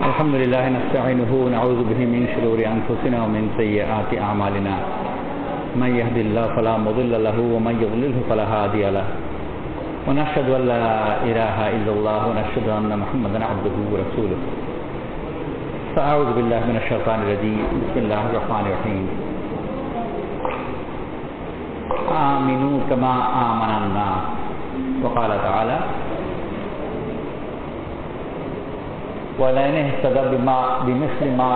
الحمد لله نستعينه ونعوذ به من شرور أنفسنا ومن سيئات أعمالنا من يهد الله فلا مضل له ومن يضلله فلا هادي له ونشهد أن لا إله إلا الله ونشهد أن محمدا عبده ورسوله فأعوذ بالله من الشيطان الرجيم بسم الله الرحمن الرحيم آمنوا كما آمن الناس وقال تعالى ولئن اهتدوا بمثل ما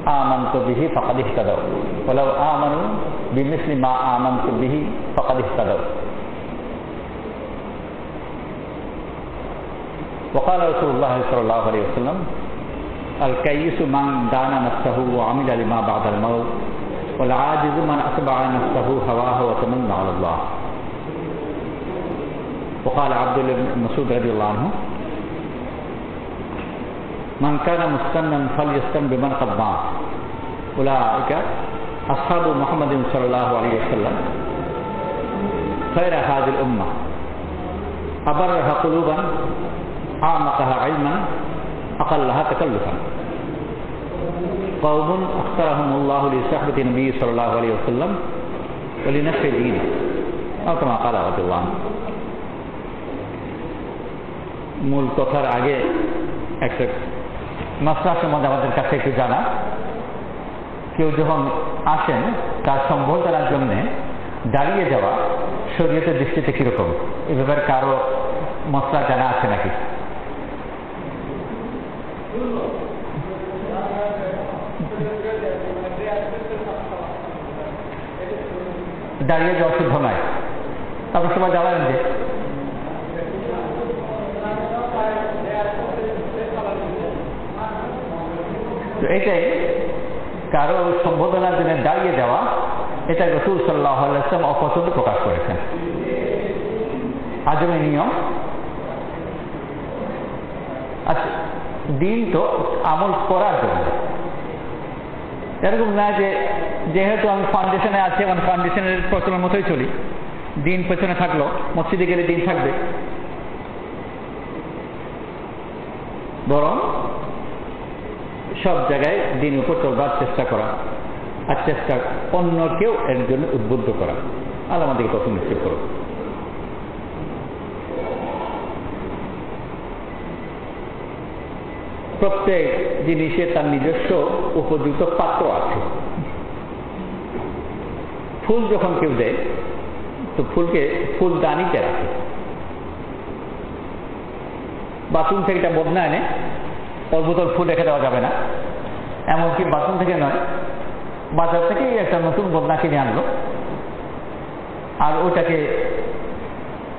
آمنت به فقد اهتدوا ولو آمنوا بمثل ما آمنت به فقد اهتدوا وقال رسول الله صلى الله عليه وسلم الكيس من دان نفسه وعمل لما بعد الموت والعاجز من أتبع نفسه هواه وتمنى على الله وقال عبد الله بن مسعود رضي الله عنه من كان مستنا فليستن بمن قد مات أولئك أصحاب محمد صلى الله عليه وسلم خير هذه الأمة أبرها قلوبا أعمقها علما أقلها تكلفا قوم اختارهم الله لصحبة النبي صلى الله عليه وسلم ولنشر دينه أو كما قال رضي الله عنه মূল কথার আগে একটা মাসলা সম্বন্ধে আমাদের কাছে একটু জানা কেউ যখন আসেন তার সম্বোধনার জন্য দাঁড়িয়ে যাওয়া শরীয়তের দৃষ্টিতে কিরকম এ ব্যাপারে কারো মাসলা জানা আছে নাকি দাঁড়িয়ে যাওয়া শুদ্ধ নয় আপনার সবাই জানালেন যে এটাই কারো সম্বোধনার জন্য দাঁড়িয়ে যাওয়া এটা রাসূল সাল্লাল্লাহু আলাইহি ওয়াসাল্লাম অপছন্দ প্রকাশ করেছেন আজমি নিয়ম আচ্ছা দিন তো আমল করার জন্য এরকম না যে যেহেতু আমি ফাউন্ডেশনে আছি এবং ফাউন্ডেশনের প্রচলন মতোই চলি দিন পেছনে থাকলো মসজিদে গেলে দিন থাকবে বরং সব জায়গায় দিন উপর চলবার চেষ্টা করা আর চেষ্টা অন্যকেও এর জন্য উদ্বুদ্ধ করা আল্লাহ আমাদেরকে তখন নিশ্চিত করো প্রত্যেক জিনিসের তার নিজস্ব উপযুক্ত পাত্র আছে ফুল যখন কেউ দেয় তো ফুলকে ফুলদানিতে রাখে বাথরুম থেকে এটা বদনা এনে ওর বোতল ফুল রেখে দেওয়া যাবে না এমনকি বাথরুম থেকে নয় বাজার থেকে একটা নতুন বদনা কিনে আনলো আর ওটাকে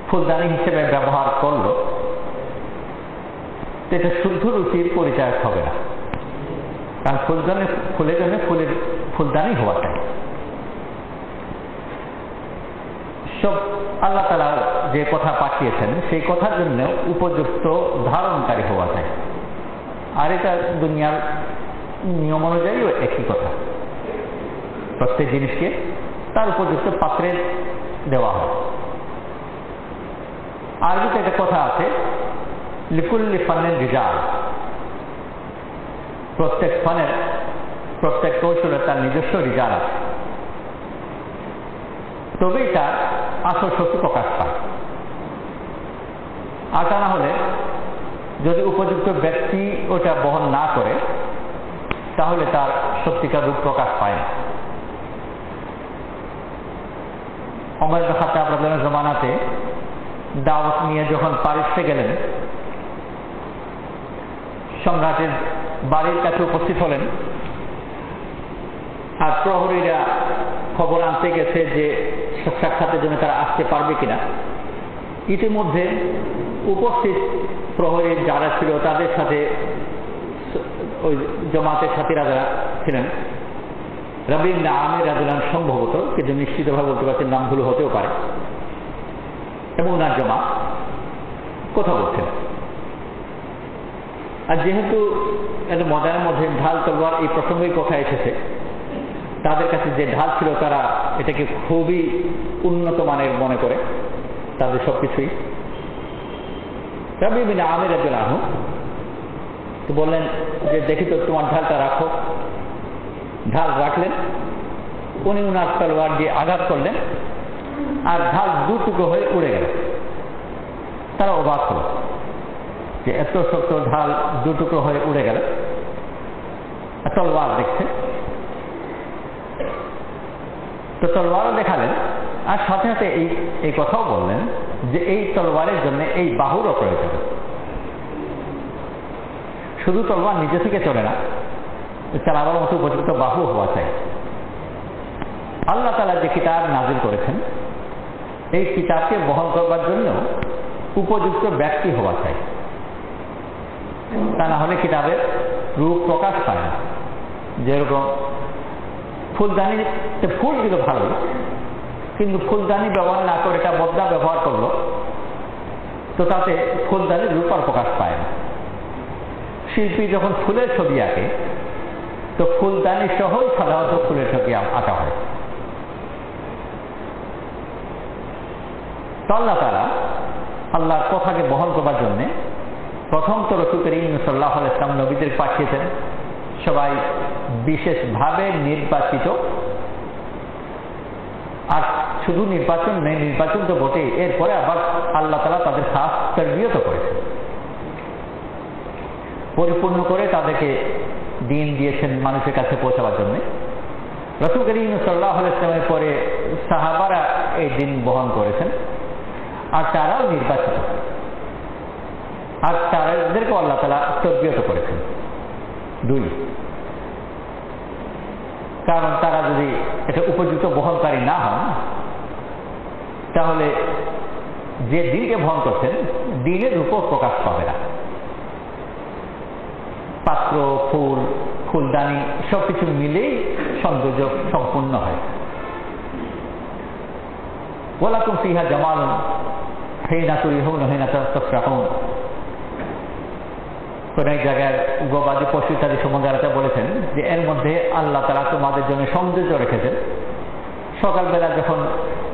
ফুলদানি হিসেবে ব্যবহার করলো এটা শুদ্ধ রুচির পরিচয় হবে না কারণ ফুলের জন্য ফুলের ফুলদানি হওয়া চাই সব আল্লাহ তাআলা যে কথা পাঠিয়েছেন সেই কথার জন্য উপযুক্ত ধারণকারী হওয়া যায়। আর এটা দুনিয়ার নিয়ম অনুযায়ীও একই কথা, প্রত্যেক জিনিসকে তার উপযুক্ত পাত্রে দেওয়া হয়। আরবিতে একটা কথা আছে, লিকুল্লি ফানের রিজাল, প্রত্যেক ফানের প্রত্যেক কৌশলের তার নিজস্ব রিজাল আছে, তবেই তার আসল শক্তি প্রকাশ পায়। আর তা না হলে যদি উপযুক্ত ব্যক্তি ওটা বহন না করে তাহলে তার সত্যিকার রূপ প্রকাশ পায় না। ওমর ইবনে খাত্তাব রাদিয়াল্লাহু আনহু জামানাতে দাওয়াত নিয়ে যখন পারিসে গেলেন, সম্রাটের বাড়ির কাছে উপস্থিত হলেন, আর প্রহরীরা খবর আনতে গেছে যে সাক্ষাতের জন্য তারা আসতে পারবে কিনা। ইতিমধ্যে উপস্থিত প্রহরীর যারা ছিল তাদের সাথে ওই জমাতের সাথীরা যারা ছিলেন, রাবী ইবনে আমির রাদিয়াল্লাহু আনহু সম্ভবত, কিন্তু নিশ্চিতভাবে বলতে পারছেন নাম ভুল হতেও পারে, এবং ওনার জমাত কথা বলছেন। আর যেহেতু এটা ময়দানের মধ্যে ঢাল তলোয়ার এই প্রসঙ্গেই কথা এসেছে, তাদের কাছে যে ঢাল ছিল তারা এটাকে খুবই উন্নত মানের মনে করে তাদের সবকিছুই। রাবী ইবনে আমির রাদিয়াল্লাহু আনহু তো বললেন যে দেখি তো তোমার ঢালটা রাখো। ঢাল রাখলেন, উনি উনার তলোয়ার দিয়ে আঘাত করলেন, আর ঢাল দু টুকরো হয়ে উড়ে গেল। তারা অবাক হলো যে এত শক্ত ঢাল দু টুকরো হয়ে উড়ে গেল। তলোয়ার দেখছে, তো তলোয়ারও দেখালেন, আর সাথে সাথে এই কথাও বললেন যে এই তলোয়ারের জন্য এই বাহুরও প্রয়োজন। শুধু তলোয়ার নিজে থেকে চলে না, চালাবার মতো উপযুক্ত বাহু হওয়া চাই। আল্লাহ তাআলা যে কিতাব নাজিল করেছেন, এই কিতাবকে বহন করবার জন্য উপযুক্ত ব্যক্তি হওয়া চাই, তা না হলে কিতাবের রূপ প্রকাশ পায় না। যেরকম ফুলদানিতে ফুল দিল ভালো, কিন্তু ফুলদানি ব্যবহার না করে এটা বদলা ব্যবহার করলো, তো তাতে ফুলদানির রূপ আর প্রকাশ পায় না। শিল্পী যখন ফুলের ছবি আঁকে তো ফুলদানি সহই সাধারণত ফুলের ছবি আঁকা হয়। তো আল্লাহ তাআলা আল্লাহর কথাকে বহন করবার জন্য প্রথম তো রাসূল করিম সাল্লাল্লাহু আলাইহি ওয়াসাল্লাম নবীদের পাঠিয়েছেন, সবাই বিশেষভাবে নির্বাচিত। আর শুধু নির্বাচন নেই, নির্বাচন তো বটেই, এরপরে আবার আল্লাহ তাআলা তাদের খাস তারবিয়ত করেছেন, পরিপূর্ণ করে তাদেরকে দিন দিয়েছেন মানুষের কাছে পৌঁছাবার জন্য। রাসূল করিম সাল্লাল্লাহু আলাইহি ওয়াসাল্লামের পরে সাহাবারা এই দিন বহন করেছেন, আর তারাও নির্বাচিত, আর তাদেরকেও আল্লাহ তাআলা তারবিয়ত করেছেন। দুই, কারণ তারা যদি এটা উপযুক্ত বহনকারী না হন তাহলে যে দিনকে বহন করছেন দিনের রূপও প্রকাশ পাবে না। পাত্র, ফুল, ফুলদানি সবকিছু মিলেই সৌন্দর্য সম্পূর্ণ হয়। ওয়ালাকুম ফিহা জামালুন হিনা তুরিহুনা হিনা তাসরাহুন। কোন এক জায়গায় গবাদি পশু ইত্যাদি সম্বন্ধে বলেছেন যে এর মধ্যে আল্লাহ তাআলা তোমাদের জন্য সৌন্দর্য রেখেছেন। সকালবেলা যখন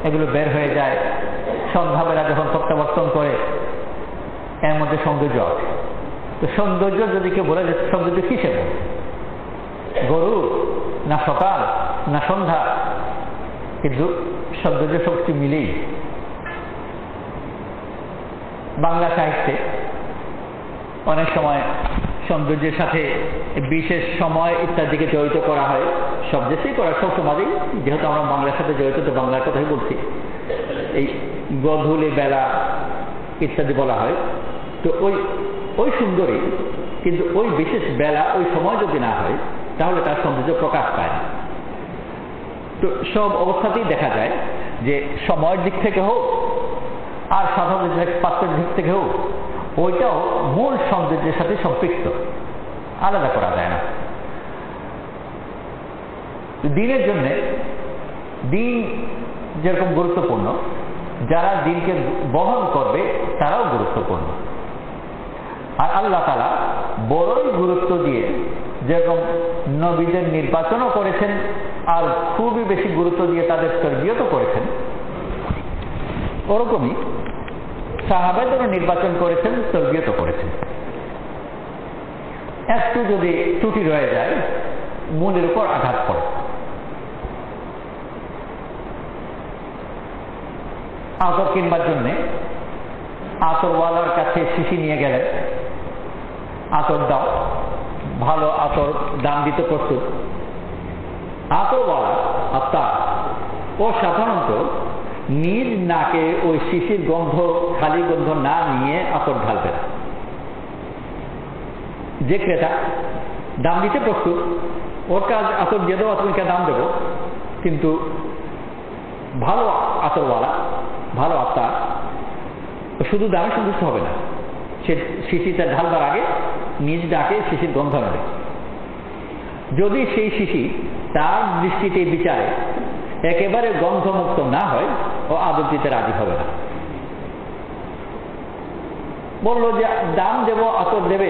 এগুলো বের হয়ে যায়, সন্ধ্যাবেলা যখন প্রত্যাবর্তন করে, এর মধ্যে সৌন্দর্য আছে। তো সৌন্দর্য যদি কেউ বলে যে সৌন্দর্য কিসের, গরু না সকাল না সন্ধ্যা, কিন্তু সৌন্দর্য শক্তি মিলেই। বাংলা সাহিত্যে অনেক সময় সৌন্দর্যের সাথে বিশেষ সময় ইত্যাদিকে জড়িত করা হয়, সব দেশেই করা, সব সমাজেই। যেহেতু আমরা বাংলার সাথে জড়িত, তো বাংলার কথাই বলছি। এই গধূলি বেলা ইত্যাদি বলা হয়। তো ওই সুন্দরী, কিন্তু ওই বিশেষ বেলা ওই সময় যদি না হয় তাহলে তার সৌন্দর্য প্রকাশ পায় না। তো সব অবস্থাতেই দেখা যায় যে সময়ের দিক থেকে হোক আর সাধারণ পাত্রের দিক থেকে হোক, ওইটাও মূল সৌন্দর্যের সাথে সম্পৃক্ত, আলাদা করা যায় না। দিনের জন্য দিন যেরকম গুরুত্বপূর্ণ, যারা দিনকে বহন করবে তারাও গুরুত্বপূর্ণ। আর আল্লাহ তাআলা বড়ই গুরুত্ব দিয়ে যেরকম নবীদের নির্বাচনও করেছেন আর খুবই বেশি গুরুত্ব দিয়ে তাদের তরবিয়তও করেছেন, ওরকমই সাহাবাদেরও নির্বাচন করেছেন, তরবিয়তও করেছেন। একটু যদি ত্রুটি রয়ে যায় মূলের উপর আঘাত পড়ে। আতর কিনবার জন্যে আতরওয়ালার কাছে শিশি নিয়ে গেলেন, আতর দাও, ভালো আতর দাম দিতে প্রস্তুত। আতরওয়ালা আত্মার ও সাধারণত নিজ নাকে ওই শিশির গন্ধ, খালি গন্ধ না নিয়ে আতর ঢালবে না। যে ক্রেতা দাম দিতে প্রস্তুত, ওর কাজ আতর দিয়ে দেবো, তুমি দাম দেবো, কিন্তু ভালো আতরওয়ালা, ভালো আত্মার শুধু দামে সন্তুষ্ট হবে না, সে শিশিটা ঢালবার আগে নিজ ডাকে শিশির গন্ধ নেবে। যদি সেই শিশি তার দৃষ্টিতে বিচারে একেবারে গন্ধমুক্ত না হয়, ও আদর দিতে রাজি হবে না। বললো যে দাম দেব, আতর দেবে,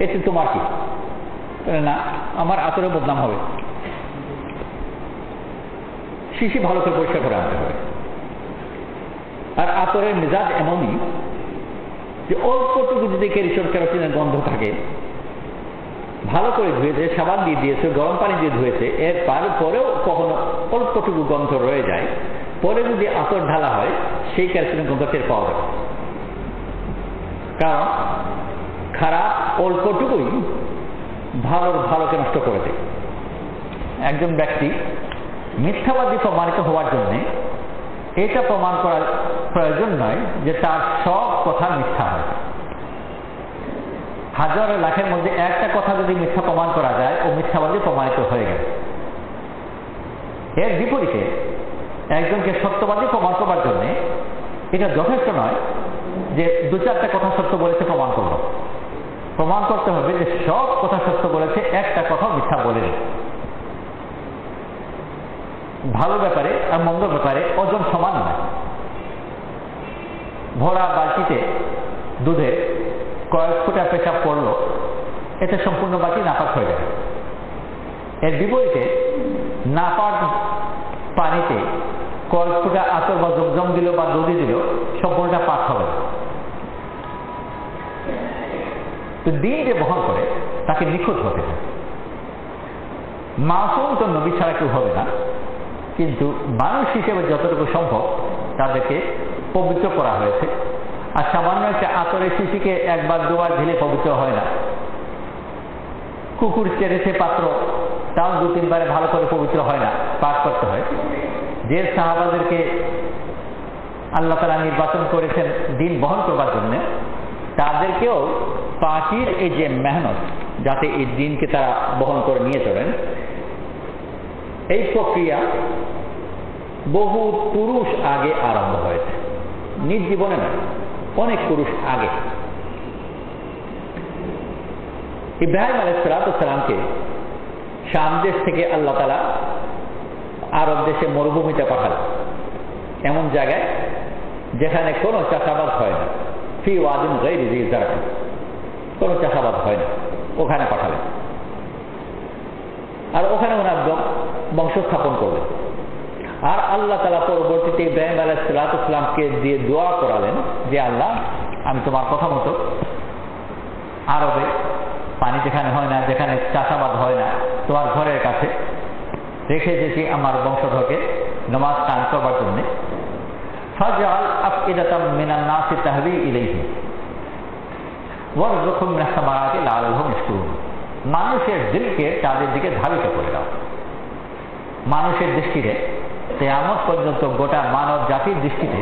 এতে তোমার কি? না, আমার আতরে বদনাম হবে। শিশি ভালো করে পরিষ্কার করে আনতে হবে। আর আতরের মেজাজ এমনই যে অল্পটুকু যদি কেরোসিনের গন্ধ থাকে, ভালো করে ধুয়েছে, সাবান দিয়ে দিয়েছে, গরম পানি দিয়ে ধুয়েছে, এর পরেও কখনো অল্পটুকু গন্ধ রয়ে যায়, পরে যদি আতর ঢালা হয় সেই কেরোসিনের গন্ধ টের পাওয়া যাবে। কারণ খারাপ অল্পটুকুই ভালোকে নষ্ট করে দেয়। একজন ব্যক্তি মিথ্যাবাদী প্রমাণিত হওয়ার জন্য এটা প্রমাণ করার প্রয়োজন নয় যে তার সব কথা মিথ্যা হয়। হাজার লাখের মধ্যে একটা কথা যদি মিথ্যা প্রমাণ করা যায়, ও মিথ্যাবাদী প্রমাণিত হয়ে গেল। এর বিপরীতে একজনকে সত্যবাদী প্রমাণ করবার জন্য এটা যথেষ্ট নয় যে দু চারটা কথা সত্য বলেছে প্রমাণ করল। প্রমাণ করতে হবে যে সব কথা সত্য বলেছে, একটা কথা মিথ্যা বলেনি। ভালো ব্যাপারে আর মন্দ ব্যাপারে ওজন সমান নয়। ভরা বালতিতে দুধে কয়েক ফোঁটা পেশাব পড়লো, এতে সম্পূর্ণ বালতি নাপাক হয়ে যাবে। এর বিপরীতে নাপাক পানিতে কয়েক ফোঁটা আতর বা জমজম দিল বা দধি দিল, সম্পূর্ণটা পাক হবে। তো দিন যে বহন করে তাকে নিখুঁত হতে হয়। মাসুম তো নবী ছাড়া কেউ হবে না, কিন্তু মানুষ হিসেবে যতটুকু সম্ভব তাদেরকে পবিত্র করা হয়েছে। আর সামান্য একটা আতরের শিশিকে একবার দুবার ঢেলে পবিত্র হয় না। কুকুর চেড়েছে পাত্র, তাও দু তিনবারে ভালো করে পবিত্র হয় না, পাক করতে হয়। যে সাহাবাদেরকে আল্লাহ তাআলা নির্বাচন করেছেন দিন বহন করবার জন্য, তাদেরকেও পাখির এই যে মেহনত, যাতে এই দিনকে তারা বহন করে নিয়ে চলেন, এই প্রক্রিয়া বহু পুরুষ আগে আরম্ভ হয়েছে। নিজ জীবনে নয়, অনেক পুরুষ আগে। ইব্রাহিম আলাইহিস সালামকে শাম দেশ থেকে আল্লাহ তাআলা আরব দেশে মরুভূমিতে পাঠালেন, এমন জায়গায় যেখানে কোনো চাষাবাদ হয় না, ফি ওয়াদিন গায়রি যী যারআ, কোনো চাষাবাদ হয় না, ওখানে পাঠালেন। আর ওখানে ওনার বংশ স্থাপন করলেন। আর আল্লাহ তাআলা পরবর্তীতে ইব্রাহিম আলাইহিস সালামকে দিয়ে দোয়া করালেন যে আল্লাহ, আমি তোমার কথা মতো আরবে পানি যেখানে হয় না, যেখানে চাষাবাদ হয় না, তোমার ঘরের কাছে রেখে এসেছি আমার বংশধরকে নামাজ কায়েম করবার জন্যে। ফাজআল আফইদাতাম মিনান নাসি তাহবি ইলাইহি ওয়ারযুকহুম মিনাস সামারাতি লাআল্লাহুম ইয়াশকুরুন। মানুষের দিলকে তাদের দিকে ধাবিত করে দাও। মানুষের দৃষ্টিতে কিয়ামত পর্যন্ত গোটা মানব জাতির দৃষ্টিতে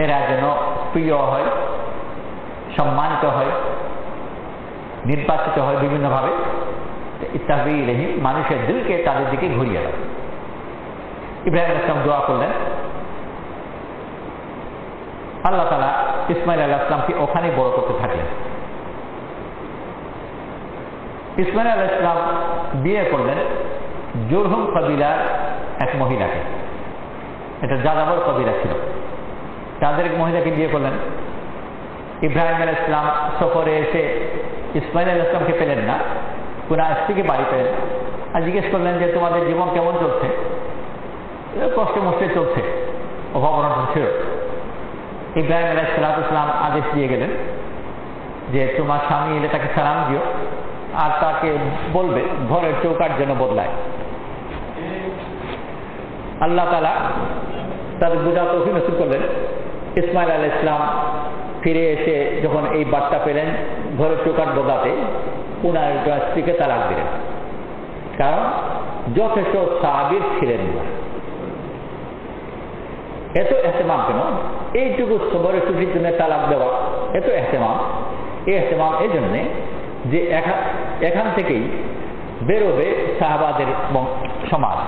এরা যেন প্রিয় হয়, সম্মানিত হয়, নির্বাচিত হয় বিভিন্নভাবে। তাহবি ইলাইহি, মানুষের দিলকে তাদের দিকে ঘুরিয়ে দাও। ইব্রাহিম আলাইহিস সালাম দোয়া করলেন। আল্লাহ তাআলা ইসমাঈল আলাইহিস সালামকে ওখানে বড় করতে থাকলেন। ইসমাঈল আলাইহিস সালাম বিয়ে করলেন জুরহুম কবিলার এক মহিলাকে। এটা যাযাবর কবিরা ছিল। তাদের মহিলাকে বিয়ে করলেন। ইব্রাহিম আলাইহিস সালাম সফরে এসে ইসমাইল আলাইহিস সালামকে পেলেন না, কোন স্ত্রীকে বাড়ি পেলেন। আর জিজ্ঞেস করলেন যে তোমাদের জীবন কেমন চলছে? কষ্টে মষ্টে চলছে, অভাব অনটন ছিল। ইব্রাহিম আলাইহিস সালাম আদেশ দিয়ে গেলেন যে তোমার স্বামী এলে তাকে সালাম দিও, আর তাকে বলবে ঘরের চৌকাঠ যেন বদলায়। আল্লাহ তাআলা তাদের বুঝা তৌফিক নসিব করলেন। ইসমাইল আলাইহিস সালাম ফিরে এসে যখন এই বার্তা পেলেন ঘরের চৌকাঠ বদলাতে, পুনরায় স্ত্রীকে তালাক দিলেন, কারণ যথেষ্ট সাবির ছিলেন না। এত এহতেমাম কেন? এইটুকু সবরের ছুটির জন্য তালাক দেওয়া এত এহতেমাম। এই এহতেমাম এই জন্যে যে এখান থেকেই বেরোবে সাহাবাদের সমাজ,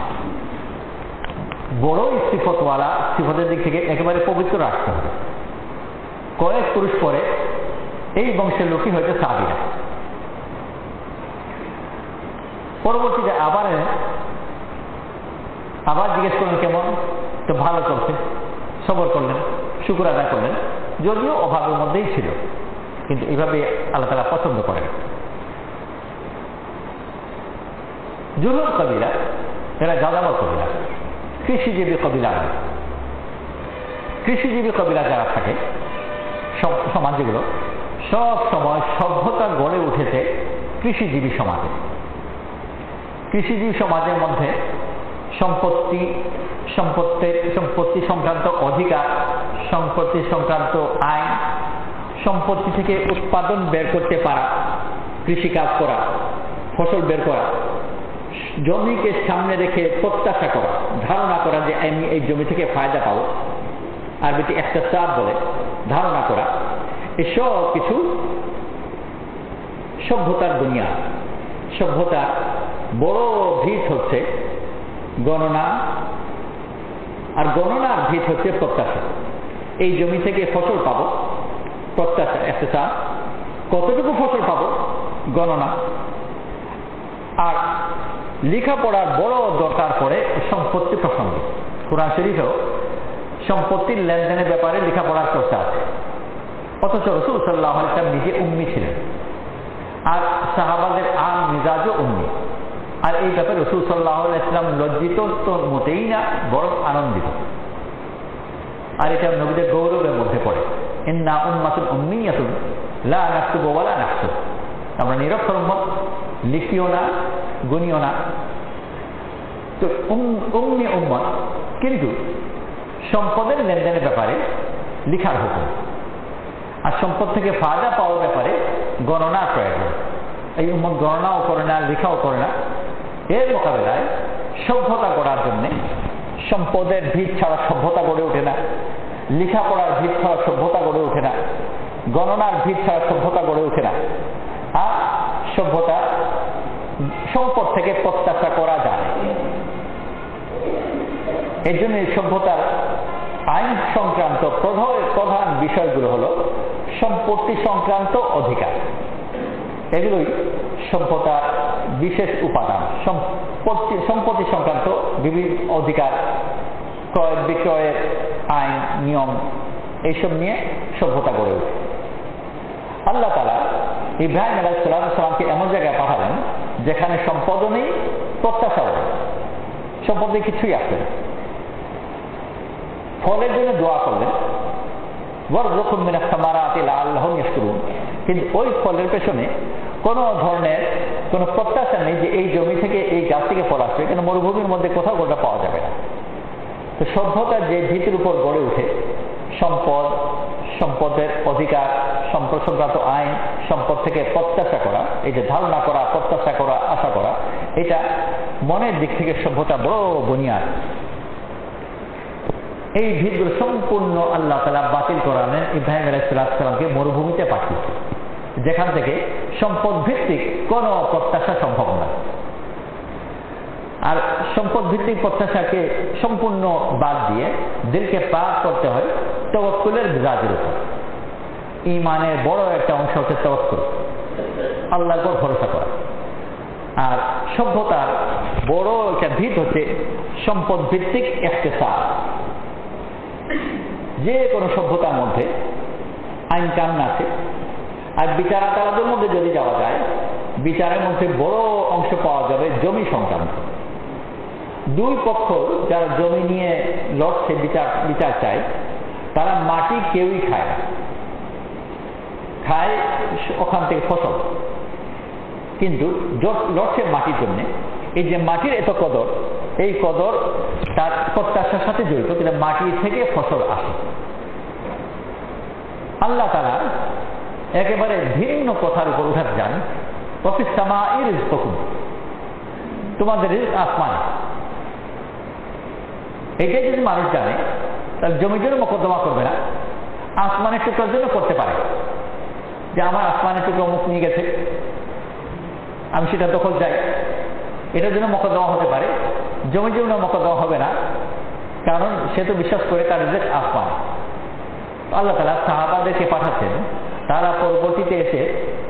বড় সিফতওয়ালা, সিফতের দিক থেকে একেবারে পবিত্র রাখতে হবে। কয়েক পুরুষ পরে এই বংশের লোকই হয়তো সাহাবীরা। পরবর্তীতে আবার জিজ্ঞেস করলেন কেমন? তো ভালো চলছে। সবর করলেন, শুকর আদায় করলেন, যদিও অভাবের মধ্যেই ছিল, কিন্তু এইভাবে আল্লাহ তাআলা পছন্দ করেন। জুরহুম কবিলা এরা যাযাবর কবিলা, কৃষিজীবী কবিলা নয়। কৃষিজীবী কবিলা যারা থাকে সমাজ, যেগুলো সব সময় সভ্যতা গড়ে উঠেছে কৃষিজীবী সমাজে। কৃষিজীবী সমাজের মধ্যে সম্পত্তি সংক্রান্ত অধিকার, সম্পত্তি সংক্রান্ত আইন, সম্পত্তি থেকে উৎপাদন বের করতে পারা, কৃষিকাজ করা, ফসল বের করা, জমিকে সামনে রেখে প্রত্যাশা করা, ধারণা করা যে আমি এই জমি থেকে ফায়দা পাবো, আরবিতে ইহতিসাব বলে, ধারণা করা, এসব কিছু সভ্যতার দুনিয়া। সভ্যতার বড় ভিত হচ্ছে গণনা, আর গণনার ভিত হচ্ছে প্রত্যাশা। এই জমি থেকে ফসল পাবো, প্রত্যাশা, ইহতিসাব। কতটুকু ফসল পাবো, গণনা। আর লেখাপড়ার বড় দরকার পড়ে সম্পত্তি প্রসঙ্গে। কোরআন শরীফেও সম্পত্তির লেনদেনের ব্যাপারে লেখাপড়ার চর্চা আছে। অথচ রাসূল সাল্লাল্লাহু আলাইহি ওয়াসাল্লাম নিজে উম্মি ছিলেন, আর সাহাবাদের আম মিজাজও উম্মি। আর এই ব্যাপারে রাসূল সাল্লাল্লাহু আলাইহি ওয়াসাল্লাম লজ্জিত তো মোটেই না, বরং আনন্দিত। আর এটা নবীদের গৌরবের মধ্যে পড়ে। ইন্না উম্মাতুন উম্মিয়াতুন লা নাকতুবু ওয়া লা নাহসুব। আমরা নিরক্ষর উম্মত, লিখিও না, গুনিও না। তো উম্মি উম্মত, কিন্তু সম্পদের লেনদেনের ব্যাপারে লিখার হুকুম, আর সম্পদ থেকে ফায়দা পাওয়ার ব্যাপারে গণনা প্রয়োজন। এই উম্মত গণনাও করে না, লেখাও করে না। এর মোকাবেলায় সভ্যতা গড়ার জন্যে সম্পদের ভিত ছাড়া সভ্যতা গড়ে ওঠে না, লেখাপড়ার ভিত ছাড়া সভ্যতা গড়ে ওঠে না, গণনার ভিত ছাড়া সভ্যতা গড়ে ওঠে না। আর সভ্যতা সম্পদ থেকে প্রত্যাশা করা যায়। এই জন্য সভ্যতার আইন সংক্রান্ত প্রধান বিষয়গুলো হলো সম্পত্তি সংক্রান্ত অধিকার। এগুলোই সভ্যতার বিশেষ উপাদান। সম্পত্তি সংক্রান্ত বিভিন্ন অধিকার, ক্রয় বিক্রয়ের আইন নিয়ম, এইসব নিয়ে সভ্যতা গড়ে ওঠে। আল্লাহ তাআলা ইব্রাহিম আলাইহিস সালামকে এমন জায়গায় পাঠালেন যেখানে সম্পদও নেই, প্রত্যাশাও নেই, সম্পদে কিছুই আসছে না। ফলের জন্য দোয়া করলেন, ওয়ারযুকহুম মিনাস সামারাতি লাআল্লাহুম ইয়াশকুরুন। কিন্তু ওই ফলের পেছনে কোনো ধরনের কোনো প্রত্যাশা নেই যে এই জমি থেকে, এই গাছ থেকে ফল আসবে, কিন্তু মরুভূমির মধ্যে কোথাও কোথাও পাওয়া যাবে না। তো সভ্যতার যে ভিতের উপর গড়ে ওঠে সম্পদের অধিকার, সম্পদ সংক্রান্ত আইন, সম্পদ থেকে প্রত্যাশা করা, এই যে ধারণা করা, প্রত্যাশা করা, আশা করা, এটা মনের দিক থেকে সভ্যতা বড় বুনিয়াদ। এই ভিতগুলো সম্পূর্ণ আল্লাহ তাআলা বাতিল করালেন ইব্রাহিম আলাইহিস সালামকে মরুভূমিতে পাঠিয়েছে, যেখান থেকে সম্পদ ভিত্তিক কোনো প্রত্যাশা সম্ভব না। আর সম্পদ ভিত্তিক প্রত্যাশাকে সম্পূর্ণ বাদ দিয়ে দিলকে পাক করতে হয় তাওয়াক্কুলের মিজাজের উপর। ঈমানের বড় একটা অংশ হচ্ছে তাওয়াক্কুল, আল্লাহর উপর ভরসা করা। আর সভ্যতার বড় একটা ভিত হচ্ছে সম্পদ ভিত্তিক ইহতিসাব, যে কোনো সভ্যতার মধ্যে আইন কানুন আছে, আর বিচার আদালতের মধ্যে যদি যাওয়া যায়, বিচারের মধ্যে বড় অংশ পাওয়া যাবে জমি সংক্রান্ত। দুই পক্ষ যারা জমি নিয়ে লড়ছে, বিচার চায়, তারা মাটি কেউই খায় না, খায় ওখান থেকে ফসল। কিন্তু লড়ছে মাটির জন্য, এই যে মাটির এত কদর, এই কদর তার প্রত্যাশার সাথে জড়িত, কিন্তু মাটি থেকে ফসল আসে। আল্লাহ তাআলা একেবারে ভিন্ন কথার উপর উঠাতে যান, ওয়াফিস সামাই রিজকুকুম, তোমাদের রিজক আসমানে। এটাই যদি মানুষ জানে, তাহলে জমির জন্য মোকদ্দমা করবে না, আসমানের টুকরার জন্য করতে পারে, যে আমার আসমানের টুকরা অমুক নিয়ে গেছে, আমি সেটা দখল চাই, এটার জন্য মোকদ্দমা হতে পারে। জমির জন্য মোকদ্দমা হবে না, কারণ সে তো বিশ্বাস করে তার রিজক আসমান। আল্লাহ তাআলা সাহাবাদেরকে পাঠাচ্ছেন, তারা পরবর্তীতে এসে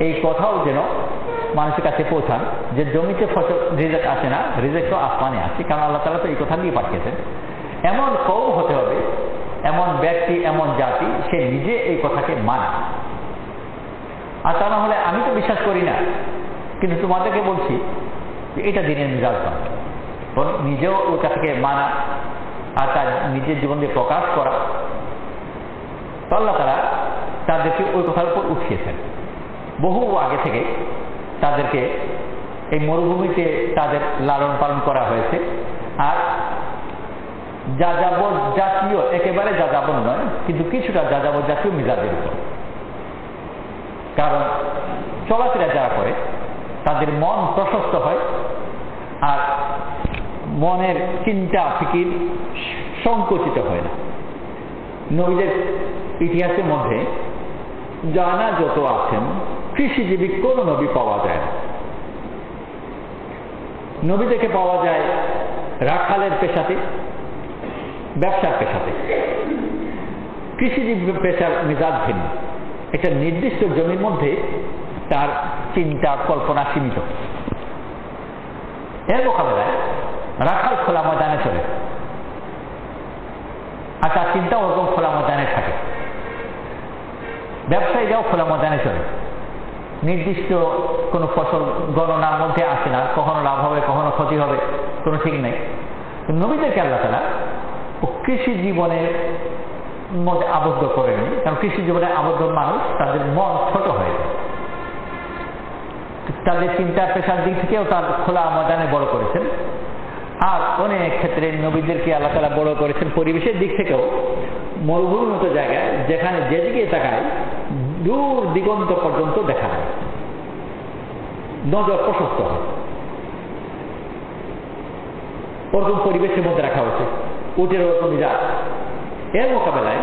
এই কথাও যেন মানুষের কাছে পৌঁছান যে জমিতে ফসল রিজক আসে না, রিজক তো আসমানে আসে, কারণ আল্লাহ তাআলা তো এই কথা দিয়ে পাঠিয়েছেন। এমন কওম হতে হবে, এমন ব্যক্তি, এমন জাতি, সে নিজে এই কথাকে মানে। আর তা না হলে আমি তো বিশ্বাস করি না, কিন্তু তোমাদেরকে বলছি এটা দিনের মিজাজ নয়, নিজেও ওই কথাকে মানা আর তার নিজের জীবন দিয়ে প্রকাশ করা। তো আল্লাহ তাআলা তাদেরকে ওই কথার উপর উঠিয়েছেন। বহু আগে থেকে তাদেরকে এই মরুভূমিতে তাদের লালন পালন করা হয়েছে, আর যাযাবর জাতীয়, একেবারে যাযাবর নয়, কিন্তু কিছুটা যাযাবর জাতীয় মিজাজের উপর। কারণ চলাফেরা যারা করে তাদের মন প্রশস্ত হয়, আর মনের চিন্তা ফিকির সংকুচিত হয় না। নবীদের ইতিহাসের মধ্যে জানা যত আছেন, কৃষিজীবী কোন নবী পাওয়া যায় না। নবীদেরকে পাওয়া যায় রাখালের পেশাতে, ব্যবসার পেশাতে। কৃষিজীবী পেশার মেজাজ ভিন্ন, একটা নির্দিষ্ট জমির মধ্যে তার চিন্তা কল্পনা সীমিত। এর মোকাবেলায় রাখাল খোলা ময়দানে চলে, আর তার চিন্তা ওরকম খোলা ময়দানে থাকে। ব্যবসায়ীরাও খোলা ময়দানে চলে, নির্দিষ্ট কোনো ফসল গণনার মধ্যে আসে না, কখনো লাভ হবে কখনো ক্ষতি হবে, কোনো ঠিক নেই। নবীদেরকে আল্লাহ তাআলা কৃষি জীবনের মধ্যে আবদ্ধ করেনি, কারণ কৃষি জীবনে আবদ্ধ মানুষ তাদের মন ছোট হয়ে যায়। তাদের চিন্তা পেশার দিক থেকেও তার খোলা ময়দানে বড় করেছেন, আর অনেক ক্ষেত্রে নবীদেরকে আল্লাহ তাআলা বড় করেছেন পরিবেশের দিক থেকেও। মরুভূমির মতো জায়গায় যেখানে যেদিকে তাকায় দূর দিগন্ত পর্যন্ত দেখা যায়, নজর প্রশস্ত হয়, ওরকম পরিবেশের মধ্যে রাখা হয়েছে। উটের ওরকম মিজাজ। এর মোকাবেলায়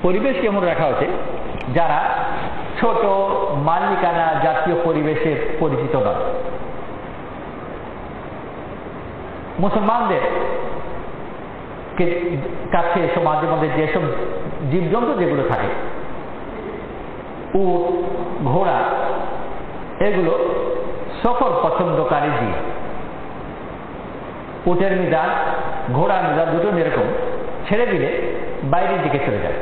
পরিবেশ কেমন রাখা হয়েছে, যারা ছোট মালিকানা জাতীয় পরিবেশে পরিচিত নয়। মুসলমানদের কাছে সমাজের মধ্যে যেসব জীবজন্তু যেগুলো থাকে, উট, ঘোড়া, এগুলো সফর পছন্দকারী জীব। উটের মিজাজ, ঘোড়ার মিজাজ দুটো এরকম, ছেড়ে দিলে বাইরের দিকে চলে যায়।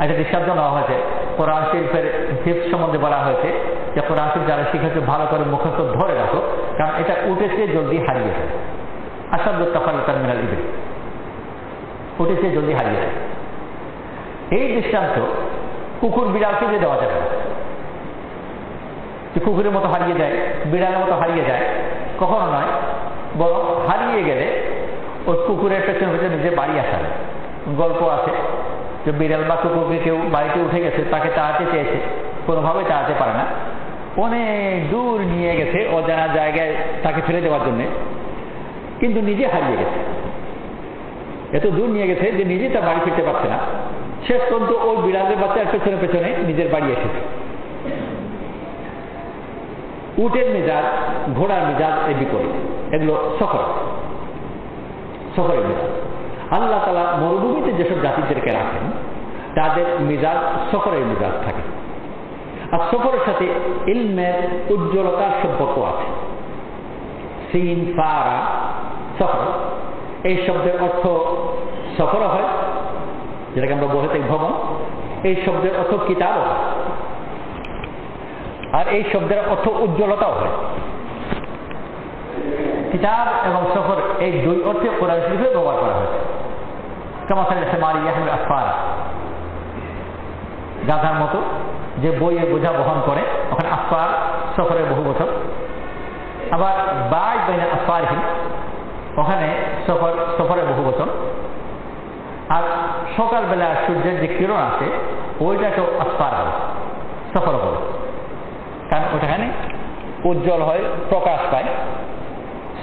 একটা দৃষ্টান্ত নেওয়া হয়েছে, কোরআন শরীফের হিফজ সম্বন্ধে বলা হয়েছে যে কোরআন শরীফ যারা শিখেছে ভালো করে মুখস্থ ধরে রাখো, কারণ এটা উটের চেয়ে জলদি হারিয়ে যায়। আসাদ তাফালুতান মিনাল ইবিল, উটের চেয়ে জলদি হারিয়ে যায়। এই দৃষ্টান্ত কুকুর বিড়ালকে যে দেওয়া যাবে না, যে কুকুরের মতো হারিয়ে যায়, বিড়ালের মতো হারিয়ে যায়, কখনো নয়। বরং হারিয়ে গেলে ওই কুকুরের পেছনে পেছনে নিজে বাড়ি আসা। গল্প আছে যে বিড়াল বা কুকুরকে কেউ বাড়িতে উঠে গেছে, তাকে তাড়াতে চেয়েছে, কোনোভাবে তাড়াতে পারে না, অনেক দূর নিয়ে গেছে অজানা জায়গায় তাকে ফেলে দেওয়ার জন্য, কিন্তু নিজে হারিয়ে গেছে। এত দূর নিয়ে গেছে যে নিজে তার বাড়ি ফিরতে পারছে না। শেষ পর্যন্ত ওই বিড়ালের বাচ্চার পেছনে পেছনে নিজের বাড়ি এসেছে। উটের মেজাজ, ঘোড়ার মেজাজ এর বিপরীত, এগুলো সফরের মেজাজ। আল্লাহ তাআলা মরুভূমিতে যেসব জাতিদেরকে রাখেন তাদের মেজাজ সফরের মেজাজ থাকে, আর সফরের সাথে ইলমের উজ্জ্বলতার সম্পর্ক আছে। সিন ফারা সফর, এই শব্দের অর্থ সফরও হয়, যেটাকে আমরা বলে থাকি ভ্রমণ। এই শব্দের অর্থ কিতাবও হয়, আর এই শব্দের অর্থ উজ্জ্বলতাও হয়। কিতাব এবং সফর এই দুই অর্থে কোরআন শরীফে ব্যবহার করা হয়েছে। গাধার মতো যে বইয়ে বোঝা বহন করে, ওখানে আসফার সফরের বহু বছর। আবার বাই বাইনা আসফারহীন, ওখানে সফরের বহু বছর। আর সকালবেলা সূর্যের যে কিরণ আছে ওইটাকেও আসফার হবে, সফর হবে, কারণ ওখানে উজ্জ্বল হয়, প্রকাশ পায়।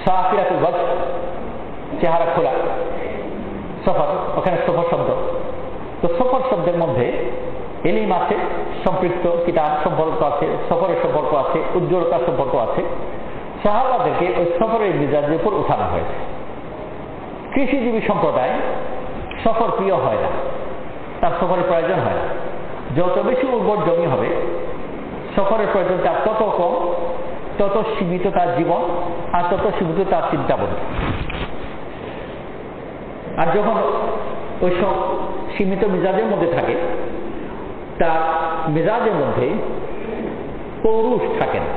সাফিরাতুল ওয়াজহ, চেহারা খোলা, সফর, ওখানে সফর শব্দ। তো সফর শব্দের মধ্যে ইলম আছে, সম্পৃক্ত কিতাব সম্পর্ক আছে, সফরের সম্পর্ক আছে, উজ্জ্বলতার সম্পর্ক আছে। সাহাবাদেরকে ওই সফরের মিজাজের উপর উঠানো হয়েছে। কৃষিজীবী সম্প্রদায় সফর প্রিয় হয় না, তার সফরের প্রয়োজন হয় না। যত বেশি উর্বর জমি হবে, সফরের প্রয়োজন তার তত কম, তত সীমিত তার জীবন, আর তত সীমিত তার চিন্তাবোধ। আর যখন ওই সব সীমিত মেজাজের মধ্যে থাকে, তার মেজাজের মধ্যে পৌরুষ থাকে না,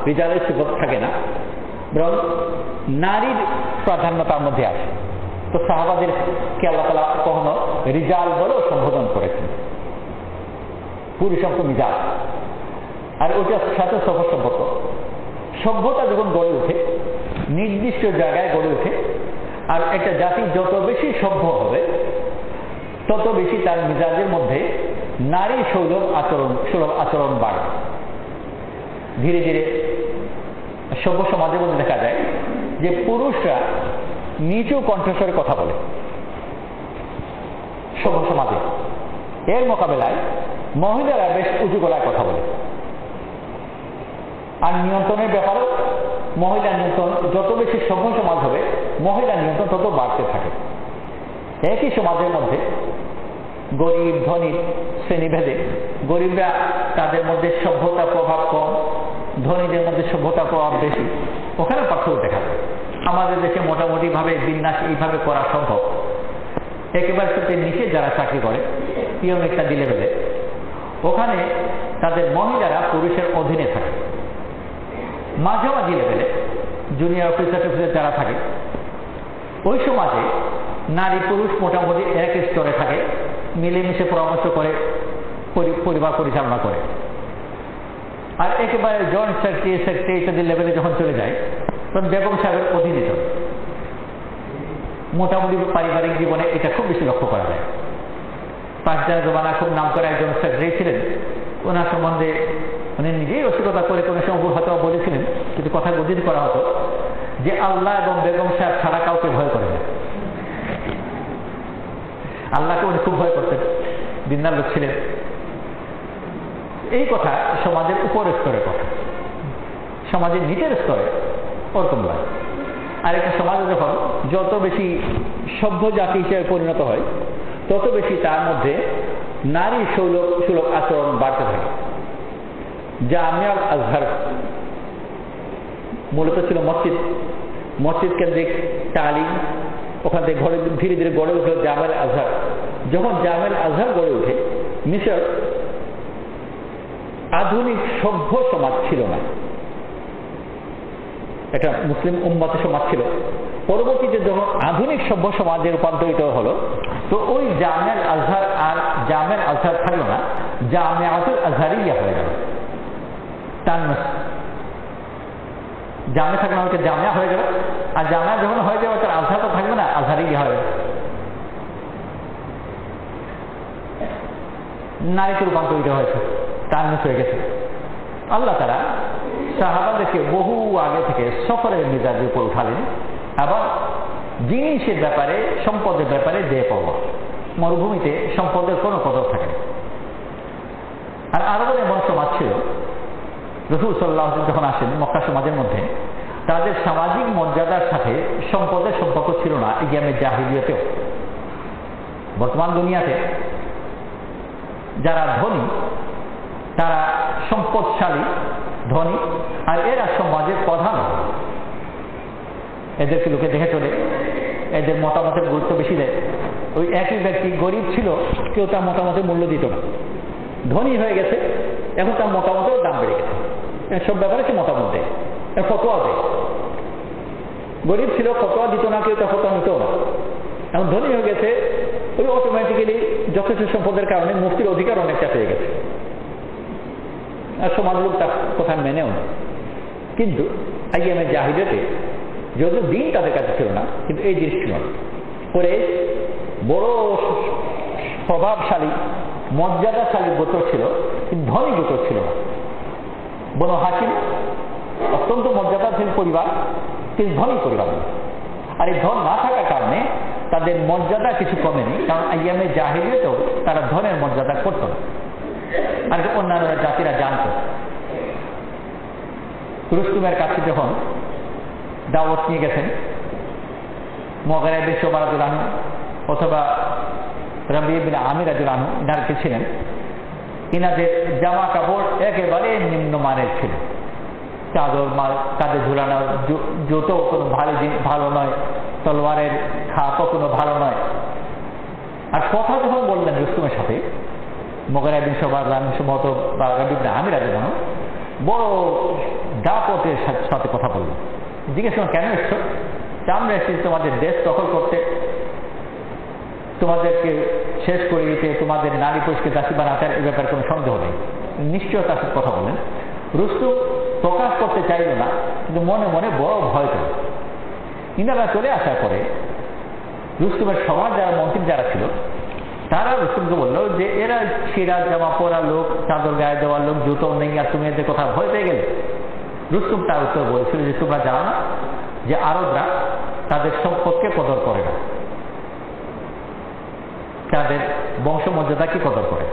রিজালের সিফত থাকে না, বরং নারীর প্রাধান্য তার মধ্যে আসে। তো সাহাবাদেরকে আল্লাহ তাআলা কখনো রিজাল বলেও সম্বোধন করেছেন, পুরুষাঙ্ক মিজাজ। আর ওটার সাথে সফর সম্পর্ক। সভ্যতা যখন গড়ে ওঠে, নির্দিষ্ট জায়গায় গড়ে ওঠে, আর একটা জাতি যত বেশি সভ্য হবে তত বেশি তার মিজাজের মধ্যে নারী সুলভ আচরণ বাড়ে। ধীরে ধীরে সভ্য সমাজের মধ্যে দেখা যায় যে পুরুষরা নিচু কণ্ঠস্বরে কথা বলে সভ্য সমাজে, এর মোকাবেলায় মহিলারা বেশ উঁচু গলায় কথা বলে। আর নিয়ন্ত্রণের ব্যাপারেও মহিলা নিয়ন্ত্রণ, যত বেশি সভ্য সমাজ হবে মহিলা নিয়ন্ত্রণ তত বাড়তে থাকে। একই সমাজের মধ্যে গরিব ধনী শ্রেণীভেদে গরিবরা তাদের মধ্যে সভ্যতার প্রভাব কম, ধনীদের মধ্যে সভ্যতার প্রভাব বেশি, ওখানে পার্থক্য দেখা যায়। আমাদের দেশে মোটামুটি ভাবে বিন্যাস এইভাবে করা সম্ভব। একেবারে সাথে নিচে যারা চাকরি করে পিয়ন ইত্যাদি লেভেলে, ওখানে তাদের মহিলারা পুরুষের অধীনে থাকে। মাঝামাঝি লেভেলে জুনিয়র অফিসার যারা থাকে, ওই সমাজে নারী পুরুষ মোটামুটি এক স্তরে থাকে, মিলেমিশে পরামর্শ করে পরিবার পরিচালনা করে। আর একেবারে জয়েন্ট সেক্রেটারি ইত্যাদি লেভেলে যখন চলে যায় তখন বেগম সাহেবের অধীনে চলে। মোটামুটি পারিবারিক জীবনে এটা খুব বেশি লক্ষ্য করা যায়। পাঁচজার জমানা খুব নাম করা একজন সেক্রেটারি ছিলেন, ওনার সম্বন্ধে উনি নিজেই রসিকতা করে কোনো সময় হয়তো বলেছিলেন, কিন্তু কথা উদ্ধৃতি করা হতো যে আল্লাহ এবং বেগম সাহেব ছাড়া কাউকে ভয় করে না। আল্লাহকে উনি খুব ভয় করতেন, দিনদার লোক ছিলেন। এই কথা সমাজের উপরের স্তরের কথা, সমাজের নিচের স্তরে ওরকম নয়। আর একটা সমাজে যখন যত বেশি সভ্য জাতি হিসেবে পরিণত হয় তত বেশি তার মধ্যে নারী সুলভ আচরণ বাড়তে থাকে। জামিয়া আল আজহার মূলত ছিল মসজিদ কেন্দ্রিক তালিম, ওখান থেকে ধীরে ধীরে গড়ে উঠল জামিয়া আল আজহার। যখন জামিয়া আল আজহার গড়ে ওঠে, মিশর আধুনিক সভ্য সমাজ ছিল না, একটা মুসলিম উম্মতের সমাজ ছিল। পরবর্তীতে যখন আধুনিক সভ্য সমাজে রূপান্তরিত হলো, তো ওই জামিয়া আল আজহার আর জামিয়া আল আজহার থাকলো না, জামিয়াতুল আজহারিয়া হয়ে গেল। জামিয়া থাকলে হয়তো জামিয়া হয়ে গেল, আর জামিয়া যখন হয়ে যাবে তার আজহার তো থাকবে না, আজহারিয়া হয়ে গেল। নারীতে রূপান্তরিত হয়েছে, তানমিস হয়ে গেছে। আল্লাহ তাআলা সাহাবাদেরকে বহু আগে থেকে সফরের মেজাজের উপর উঠালেন, আবার জিনিসের ব্যাপারে, সম্পদের ব্যাপারে যে পাওয়া। মরুভূমিতে সম্পদের কোনো কদর থাকে না। আর আরবের এমন সমাজ ছিল, রাসূল সাল্লাল্লাহু আলাইহি ওয়াসাল্লাম যখন আসেন মক্কা সমাজের মধ্যে, তাদের সামাজিক মর্যাদার সাথে সম্পদের সম্পর্ক ছিল না ইসলামের জাহিলিয়াতেও। বর্তমান দুনিয়াতে যারা ধনী তারা সম্পদশালী ধনী, আর এরা সমাজের প্রধান, এদেরকে লোকে দেখে চলে। এদের মতামতের গুরুত্ব বেশি দেয়। ওই একই ব্যক্তি গরিব ছিল, কেউ তার মতামতের মূল্য দিত না। ধনী হয়ে গেছে, এখন তার মতামতের দাম বেড়ে গেছে, সব ব্যাপারে সে মতামত দেয়, ফতোয়া দেয়। গরিব ছিল, ফতোয়া দিত না, কেউ তার ফতোয়া নিত না। এখন ধনী হয়ে গেছে, ওই অটোমেটিক্যালি যথেষ্ট সম্পদের কারণে মুক্তির অধিকার অনেকটা পেয়ে গেছে, আর সমাজ লোক তার কথা মেনেও না। কিন্তু আইয়ামে জাহিলিয়াতে যদিও দিন তাদের কাছে ছিল না, কিন্তু এই জিনিস ছিল না। পরে বড় প্রভাবশালী মর্যাদাশালী গোত্র ছিল, কিন্তু ধনী গোত্র ছিল না। বনু হাশিম অত্যন্ত মর্যাদাশীল পরিবার, কিন্তু ধনী পরিবার না। আর এই ধন না থাকার কারণে তাদের মর্যাদা কিছু কমেনি, কারণ আইয়ামে জাহিলিয়াতেও তারা ধনের মর্যাদা করত না, আর অন্যান্য জাতিরা জানত। রুস্তুমের কাছে যখন দাওয়াত নিয়ে গেছেন মুগীরা বিন শুবা রাদিয়াল্লাহু আনহু অথবা রাবিয়া বিন আমির রাদিয়াল্লাহু আনহু, ইনারা ছিলেন, ইনাদের জামা কাপড় একেবারে নিম্নমানের ছিল। চাদর মাল কাঁধে ঝুলানো, জুতো কোনো ভালো নয়, তলোয়ারের খাপও কোনো ভালো নয়। আর কথা যখন বললেন রুস্তুমের সাথে, মুগীরা বিন শুবা রাদিয়াল্লাহু আনহু বা রাবিয়া বিন আমির রাদিয়াল্লাহু আনহু বড় দাপটের সাথে কথা বললেন। জিজ্ঞেস করলেন, কেন এসছো? আমরা এসেছি তোমাদের দেশ দখল করতে, তোমাদেরকে শেষ করে দিতে, তোমাদের নারী পুরুষকে দাসী বানাতে। এই ব্যাপারে কোনো সন্দেহ নেই। নিশ্চয়তার সাথে কথা বলেন। রুস্তুম প্রকাশ করতে চাইল না, কিন্তু মনে মনে বড় ভয় পেল। ইনারা চলে আসার পরে রুস্তুমের সমাজ যারা মন্ত্রী যারা ছিল, তারা রুস্তুমকে বললো যে এরা ছিঁড়া জামা পরা লোক, চাদর গায়ে দেওয়ার লোক, জুতো নেই, আর তুমি এদের কথা ভয় পেয়ে গেলে। রুস্তুম তার উত্তর বলেছিল যে তোমরা জানো না যে আরবরা তাদের সম্পদকে কদর করে না, তাদের বংশমর্যাদা কি কদর করে।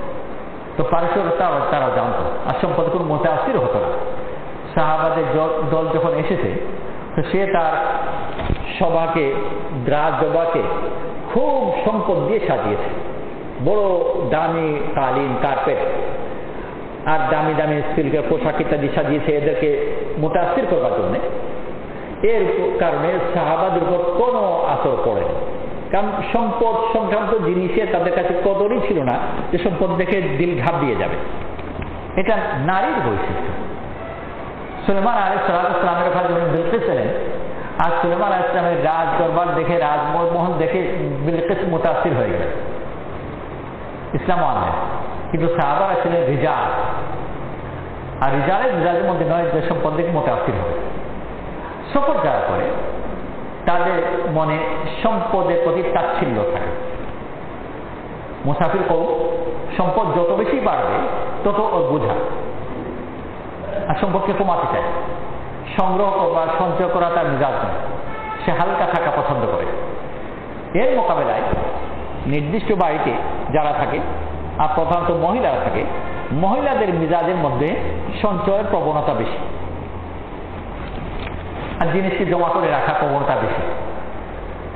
তো পারস্যরা তারা জানত, আর সম্পদে কোনো মুতাআসির হতো না। সাহাবাদের দল যখন এসেছে, তো সে তার সভাকে, রাজসভাকে খুব সম্পদ দিয়ে সাজিয়েছে। বড় দামি কালীন, কার্পেট আর দামি দামি সিল্কের পোশাক ইত্যাদি সাজিয়েছে এদেরকে মুতাআসির করবার জন্য। এর কারণে সাহাবাদের উপর কোনো আসর পড়েনি, কারণ সম্পদ সংক্রান্ত জিনিসে তাদের কাছে কদরই ছিল না, যে সম্পদ দেখে দিল ঘাবড়িয়ে যাবে। এটা নারীর বৈশিষ্ট্য। সুলেমান আলাইহিস সালামের ওখানে যখন বিলকিস ছিলেন, আর সুলেমান আলাইহিস সালামের রাজ দরবার দেখে, রাজমহল দেখে বিলকিস মুতাআসির হয়ে গেলেন, ইসলাম আনলেন। কিন্তু সাহাবারা ছিলেন রিজাল, আর রিজালের মধ্যে নয় যে সম্পদ দেখে মুতাআসির হবে। সফর যারা করে তাদের মনে সম্পদের প্রতি তাচ্ছিল্য থাকে। মুসাফির কওম সম্পদ যত বেশি বাড়বে তত ওর বোঝা, আর সম্পদকে কমাতে চায়। সংগ্রহ বা সঞ্চয় করা তার মেজাজ নয়, সে হালকা থাকা পছন্দ করে। এর মোকাবেলায় নির্দিষ্ট বাড়িতে যারা থাকে, আর প্রধানত মহিলারা থাকে, মহিলাদের মেজাজের মধ্যে সঞ্চয়ের প্রবণতা বেশি, আর জিনিসকে জমা করে রাখার প্রবণতা বেশি।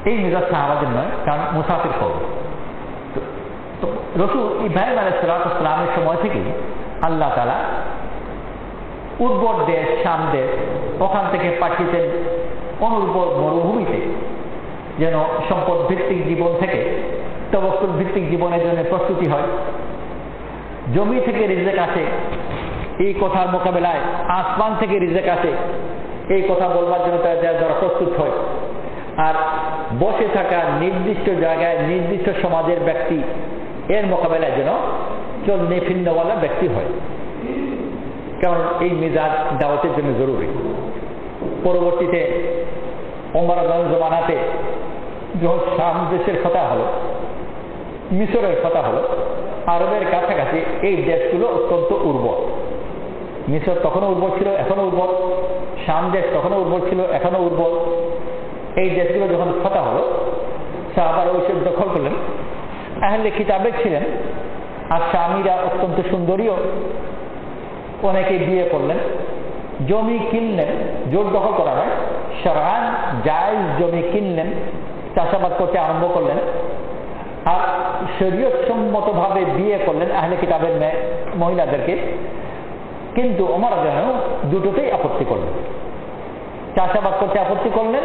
এই মেজাজ সাহাবাদের নয়, কারণ মুসাফির কওম। তো রাসূল ইব্রাহিম আলাইহিস সালামের সময় থেকে আল্লাহ তাআলা উর্বর দেশ, শাম দেশ, ওখান থেকে পাঠিয়েছেন অনুর্বর মরুভূমিতে, যেন সম্পদ ভিত্তিক জীবন থেকে তাওয়াক্কুল ভিত্তিক জীবনের জন্য প্রস্তুতি হয়। জমি থেকে রিজেক আসে, এই কথার মোকাবেলায় আসমান থেকে রিজেক আসে, এই কথা বলবার জন্য যারা প্রস্তুত হয়। আর বসে থাকা নির্দিষ্ট জায়গায় নির্দিষ্ট সমাজের ব্যক্তি, এর মোকাবেলায় যেন চলনে ফিরনেওয়ালা ব্যক্তি হয়, কারণ এই মেজাজ দাওয়াতের জন্য জরুরি। পরবর্তীতে ওমর জমানাতে যখন শাম দেশের কথা হলো, মিশরের কথা হলো, আরবের কাছাকাছি এই দেশগুলো অত্যন্ত উর্বর। মিশর তখনও উর্বর ছিল, এখনো উর্বর। শাম দেশ তখনও উর্বর ছিল, এখনো উর্বর। এই দেশগুলো যখন কথা হলো, সাহাবারা ওইসব দখল করলেন। আহলে কিতাবের ছিলেন, আর স্বামীরা অত্যন্ত সুন্দরীও, অনেকে বিয়ে করলেন, জমি কিনলেন। জোর দখল করা হয়, শরআন জায়েজ জমি কিনলেন, চাষাবাদ করতে আরম্ভ করলেন, আর শরীয়ত সম্মতভাবে বিয়ে করলেন আহলে কিতাবের মহিলাদেরকে। কিন্তু ওমর যেন দুটোতেই আপত্তি করলেন, চাষাবাদ করতে আপত্তি করলেন,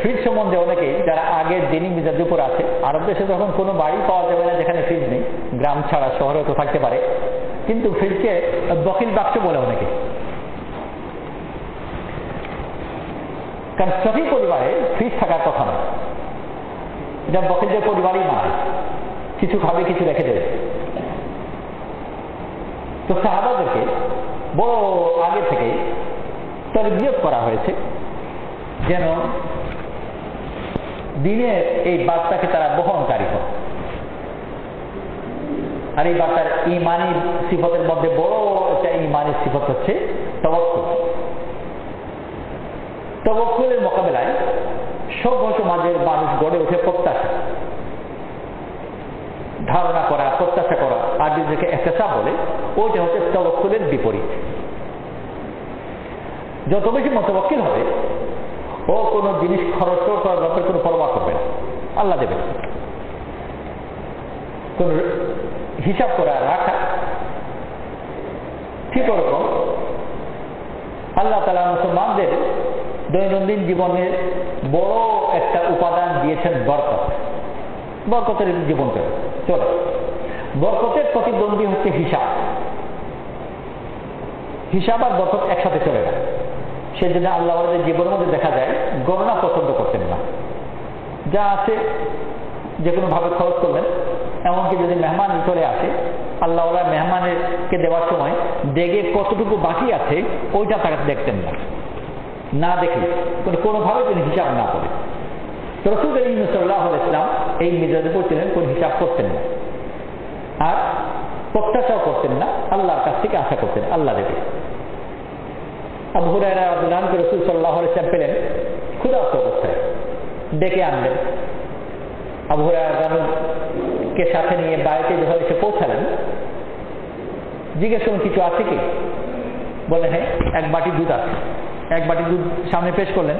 ফ্রিজ সম্বন্ধে অনেকেই যারা আগের দিনই মিজাজের উপর আছে, আরব দেশে যখন কোনো বাড়ি পাওয়া যাবে না যেখানে ফ্রিজ নেই, গ্রাম ছাড়া শহরে তো থাকতে পারে, কিন্তু ফ্রিজকে বকিল বাক্স বলে অনেকে। কারণ সহি পরিবারে ফ্রিজ থাকার কথা নয়, এটা বকিলদের পরিবারই নয়, কিছু খাবে কিছু রেখে দেবে। তো সাহাবাদেরকে বড় আগে থেকে তরবিয়ত করা হয়েছে যেন দিনের এই বার্তাকে তারা বহনকারী হয়। আর এই বার্তার ঈমানী সিফতের মধ্যে বড় একটা ঈমানী সিফত হচ্ছে তাওয়াক্কুল। তাওয়াক্কুলের মোকাবেলায় সভ্য সমাজের মানুষ গড়ে ওঠে প্রত্যাশা, ধারণা করা, প্রত্যাশা করা, আর যেটাকে ইহতিসাব বলে, ওইটা হচ্ছে তাওয়াক্কুলের বিপরীত। যত বেশি মুতাওয়াক্কিল হবে ও কোনো জিনিস খরচ করার ব্যাপারে কোনো পরোয়া করবে না, আল্লাহ দেবে। কোন হিসাব করা রাখা ঠিক ওরকম আল্লাহ তাআলা মুসলমানদের দৈনন্দিন জীবনের বড় একটা উপাদান দিয়েছেন বরকত। বরকতের জীবন চলে, বরকতের প্রতিদ্বন্দ্বী হচ্ছে হিসাব। হিসাব আর বরকত একসাথে চলে না, সেজন্য আল্লাহ আমাদের জীবনের মধ্যে দেখা যায় গণনা পছন্দ করতেন না। যা আছে যে কোনো ভাবে খরচ করলেন, এমনকি যদি মেহমান চলে আসে আল্লাহ মেহমানকে দেওয়ার সময় দেখে কতটুকু বাকি আছে ওইটা তাকে দেখতেন না, না দেখলে কোনোভাবে তিনি হিসাব না করে। রাসূল করিম সাল্লাল্লাহু আলাইহি ওয়াসাল্লাম এই মিজাজে পড়ছিলেন, কোন হিসাব করতেন না, আর প্রত্যাশাও করতেন না, আল্লাহর কাছ থেকে আশা করতেন আল্লাহ দেবে। আবু হুরায়রা রাদিয়াল্লাহু আনহু রাসূল সাল্লাল্লাহু আলাইহি ওয়াসাল্লাম পেলেন ক্ষুধার্ত অবস্থায়, ডেকে আনলেন। আবু হুরায়রাকে সাথে নিয়ে বাড়িতে যখন এসে পৌঁছালেন, জিজ্ঞেস করলেন কিছু আছে কি? বলে হ্যাঁ, এক বাটি দুধ আছে। এক বাটি দুধ সামনে পেশ করলেন।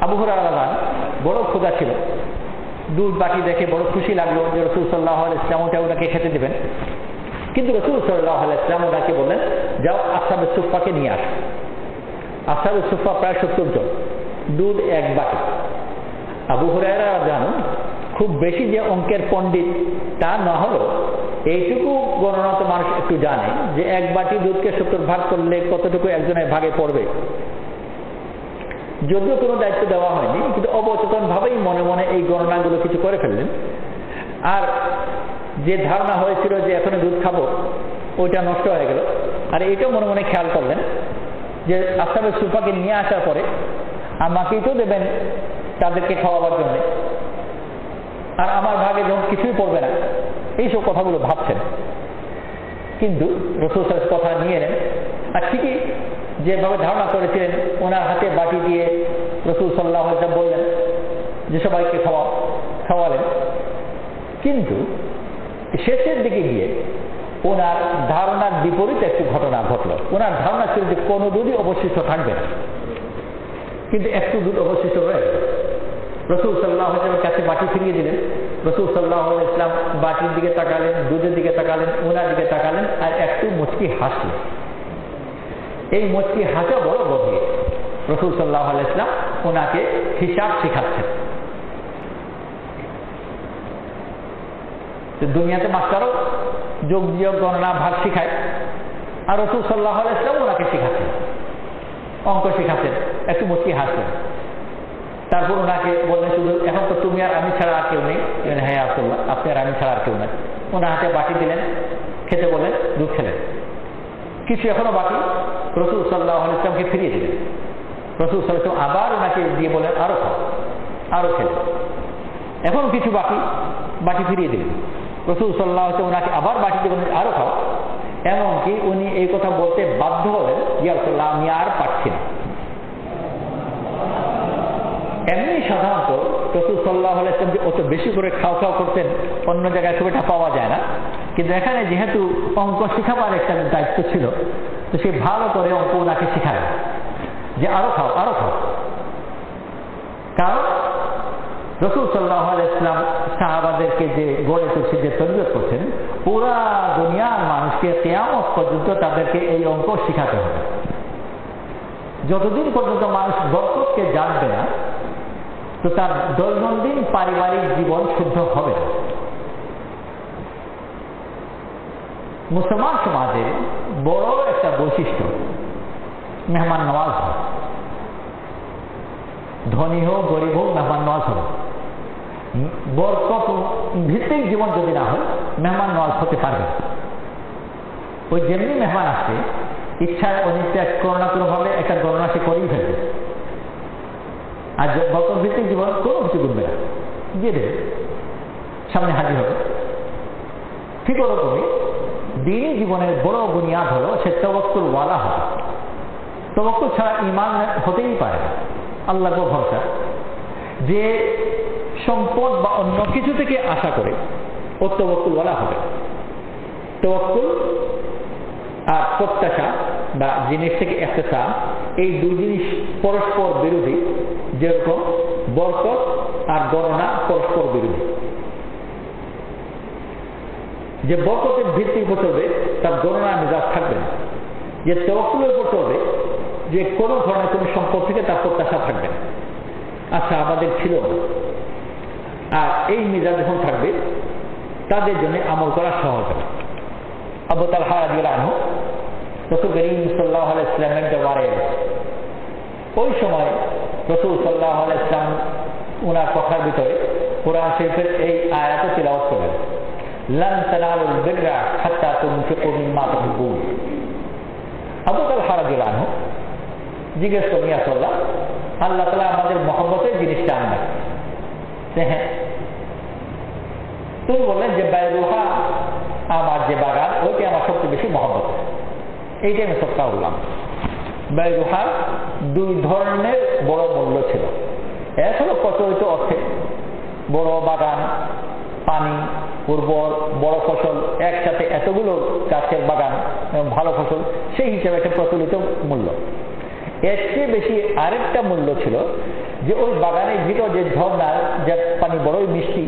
আবু হুরায়রা রাদিয়াল্লাহু আনহু বড় ক্ষুধা ছিল, দুধ বাটি দেখে বড় খুশি লাগলো যে রাসূল সাল্লাল্লাহু আলাইহি ওয়াসাল্লাম ওটা ওনাকে খেতে দেবেন। কিন্তু রাসূল সাল্লাল্লাহু আলাইহি ওয়াসাল্লাম ওনাকে বললেন, যাও আসহাবে সুফফাকে নিয়ে আসো। আসহাবে সুফফা প্রায় 70 জন, দুধ এক বাটি। আবু হুরায়রা রাদিয়াল্লাহু আনহু খুব বেশি যে অঙ্কের পণ্ডিত তা না হলো, এইটুকু গণনা তো মানুষ একটু জানে যে এক বাটি দুধকে 70 ভাগ করলে কতটুকু একজনের ভাগে পড়বে। যদিও কোনো দায়িত্ব দেওয়া হয়নি, কিন্তু অবচেতন ভাবেই মনে মনে এই গণনাগুলো কিছু করে ফেললেন। আর যে ধারণা হয়েছিল যে এখন দুধ খাবো, ওইটা নষ্ট হয়ে গেল। আর এইটাও মনে মনে খেয়াল করলেন যে আসহাবে সুফফাকে নিয়ে আসার পরে আমাকেই তো দেবেন তাদেরকে খাওয়াবার জন্য, আর আমার ভাগে যখন কিছুই পড়বে না, এইসব কথাগুলো ভাবছেন। কিন্তু রাসূল সাল্লাল্লাহু আলাইহি ওয়াসাল্লাম কথা নিয়ে নেন, আর ঠিকই যেভাবে ধারণা করেছিলেন ওনার হাতে বাটি দিয়ে রাসূল সাল্লাল্লাহু আলাইহি ওয়াসাল্লাম বললেন যে সবাইকে খাওয়ালেন। কিন্তু শেষের দিকে গিয়ে ওনার ধারণার বিপরীতে একটু ঘটনা ঘটলো। ওনার ধারণা ছিল যে কোনো দুধই অবশিষ্ট থাকবে না, কিন্তু একটু দুধ অবশিষ্ট রয়ে গেল। রাসূল সাল্লাল্লাহু আলাইহি ওয়াসাল্লামের কাছে বাটি ফিরিয়ে দিলেন। রাসূল সাল্লাল্লাহু আলাইহি ওয়াসাল্লাম বাটির দিকে তাকালেন, দুধের দিকে তাকালেন, ওনার দিকে তাকালেন, আর একটু মুচকি হাসলেন। এই মুচকি হাসা বড় গভীর। রাসূল সাল্লাল্লাহু আলাইহি ওয়াসাল্লাম ওনাকে হিসাব শেখাচ্ছেন। দুনিয়াতে মাস্টারও যোগ বিয়োগ গণনা ভাগ শিখায়, আর রাসূল সাল্লাল্লাহু আলাইহি ওয়াসাল্লাম ওনাকে শেখাচ্ছেন, অঙ্ক শেখাচ্ছেন। একটু মুচকি হাসলেন। তারপর ওনাকে বললেন, শুধু এখন তো তুমি আর আমি ছাড়া আর কেউ নেই। হ্যাঁ রাসূলুল্লাহ, আপনি আর আমি ছাড়া আর কেউ নেই। ওনার হাতে বাটি দিলেন, খেতে বললেন, দুধ খেলেন। কিছু এখনো বাকি, রাসূল সাল্লাল্লাহু আলাইহি ওয়াসাল্লামকে ফিরিয়ে দিলেন। রাসূল সাল্লাল্লাহু আলাইহি ওয়াসাল্লাম আবার ওনাকে দিয়ে বললেন, আরো খাও, আরো খেলেন। এখন কিছু বাকি, বাটি ফিরিয়ে দিলেন। রাসূল সাল্লাল্লাহু আলাইহি ওয়াসাল্লাম ওনাকে আবার বাটি দিয়ে বললেন, আরো খাও। এমনকি উনি এই কথা বলতে বাধ্য হলেন, ইয়া রাসূলুল্লাহ, আমি আর পারছি না। এমনি সাধারণত রাসূল সাল্লাল্লাহু আলাইহি ওয়াসাল্লাম যে অত বেশি করে খাও করতেন অন্য জায়গায় খুব একটা পাওয়া যায় না, কিন্তু এখানে যেহেতু অঙ্ক শেখাবার একটা দায়িত্ব ছিল, তো সে ভালো করে অঙ্ক ওনাকে শেখায় যে আরো খাও, আরো খাও। কারণ রাসূল সাল্লাল্লাহু আলাইহি ওয়াসাল্লাম সাহাবাদেরকে যে গড়ে তুলছে, যে তরবিয়ত করছেন, পুরা দুনিয়ার মানুষকে কিয়ামত পর্যন্ত তাদেরকে এই অঙ্ক শেখাতে হবে। যতদিন পর্যন্ত মানুষ বরকতকে জানবে না, তো তার দৈনন্দিন পারিবারিক জীবন শুদ্ধ হবে না। মুসলমান সমাজের বড় একটা বৈশিষ্ট্য মেহমান নওয়াজ হয়। ধনী হোক গরিব হোক মেহমান নওয়াজ হবে। বরকত ভিত্তিক জীবন যদি না হয় মেহমান নওয়াজ হতে পারবে। ওই যেমনি মেহমান আসছে ইচ্ছায় অনিচ্ছায় কোনো না কোনোভাবে একটা গণনা সে করেই ফেলবে। আর বরকত ভিত্তিক জীবন কোনো কিছু করবে না, দিয়ে দেবে, সামনে হাজির হবে। ঠিক ওরকমই দিনই জীবনের বড় বুনিয়াদ হলো সে তাওয়াক্কুল ওয়ালা হবে। তাওয়াক্কুল ছাড়া ঈমান হতেই পারে না। আল্লাহর ভরসা, যে সম্পদ বা অন্য কিছু থেকে আশা করে ও তাওয়াক্কুল ওয়ালা হবে। তাওয়াক্কুল আর প্রত্যাশা বা জিনিস থেকে ইহতিসাব, এই দুই জিনিস পরস্পর বিরোধী। যেরকম বরকত আর গণনা পরস্পর বিরোধী। যে বরকতের ভিত্তির উপর চলবে তার গণনা মেজাজ থাকবে না। যে তাওয়াক্কুলের উপর চলবে যে কোনো ধরনের কোনো সম্পদ থেকে তার প্রত্যাশা থাকবে না। আচ্ছা, আমাদের ছিল। আর এই মেজাজ যখন থাকবে তাদের জন্য আমল করা সহজ হবে। আবু তালহা রাদিয়াল্লাহু আনহু রাসূল করিম সাল্লাল্লাহু আলাইহি ওয়াসাল্লামের দরবারে, ওই সময় রাসূল সাল্লাল্লাহু আলাইহি ওয়াসাল্লাম ওনার কথার ভিতরে কোরআন শরীফের এই আয়াত তিলাওয়াত করেন, লান তানালুল বিররা হাত্তা তুনফিকু মিম্মা তুহিব্বুন। আবু তালহা রাদিয়াল্লাহু আনহু জিজ্ঞেস করেন, ইয়া রাসূলুল্লাহ, আল্লাহ তাআলা আমাদের মহব্বতের জিনিসটা আনবেন। হ্যাঁ, তুমি বললেন যে বাইরুহা, আমার যে বাগান ওইটা আমার সবচেয়ে বেশি মহব্বত। এইটাই আমি সত্তা বললাম। বাইরুহার দুই ধরনের বড় মূল্য ছিল। এক হলো প্রচলিত অর্থে বড় বাগান, পানি, উর্বর, বড় ফসল, একসাথে এতগুলো গাছের বাগান এবং ভালো ফসল, সেই হিসেবে একটা প্রচলিত মূল্য। এর চেয়ে বেশি আরেকটা মূল্য ছিল যে ওই বাগানের ভিতর যে ঝর্ণার যে পানি বড়ই মিষ্টি,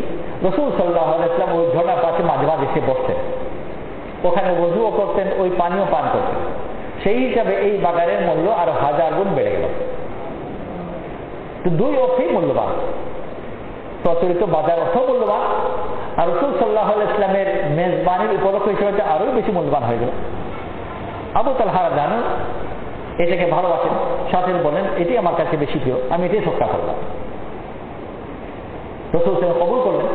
রাসূল সাল্লাল্লাহু আলাইহি ওয়াসাল্লাম ওই ঝর্ণার পাশে মাঝে মাঝে এসে বসতেন, ওখানে ওযুও করতেন, ওই পানিও পান করতেন। সেই হিসাবে এই বাগানের মূল্য আরো 1000 গুণ বেড়ে গেল। তো দুই অর্থেই মূল্যবান। প্রচলিত বাজার অর্থ মূল্যবান, আর রাসূল সাল্লাল্লাহু আলাইহি ওয়াসাল্লামের মেজবানির উপলক্ষ হিসেবে আরোই বেশি মূল্যবান হয়ে গেল। আবু তালহা জানেন এটাকে ভালোবাসেন, সাথে বলেন এটি আমার কাছে বেশি প্রিয়, আমি এটাই সৎকার করলাম। রাসূল সাল্লাল্লাহু কবুল করলেন।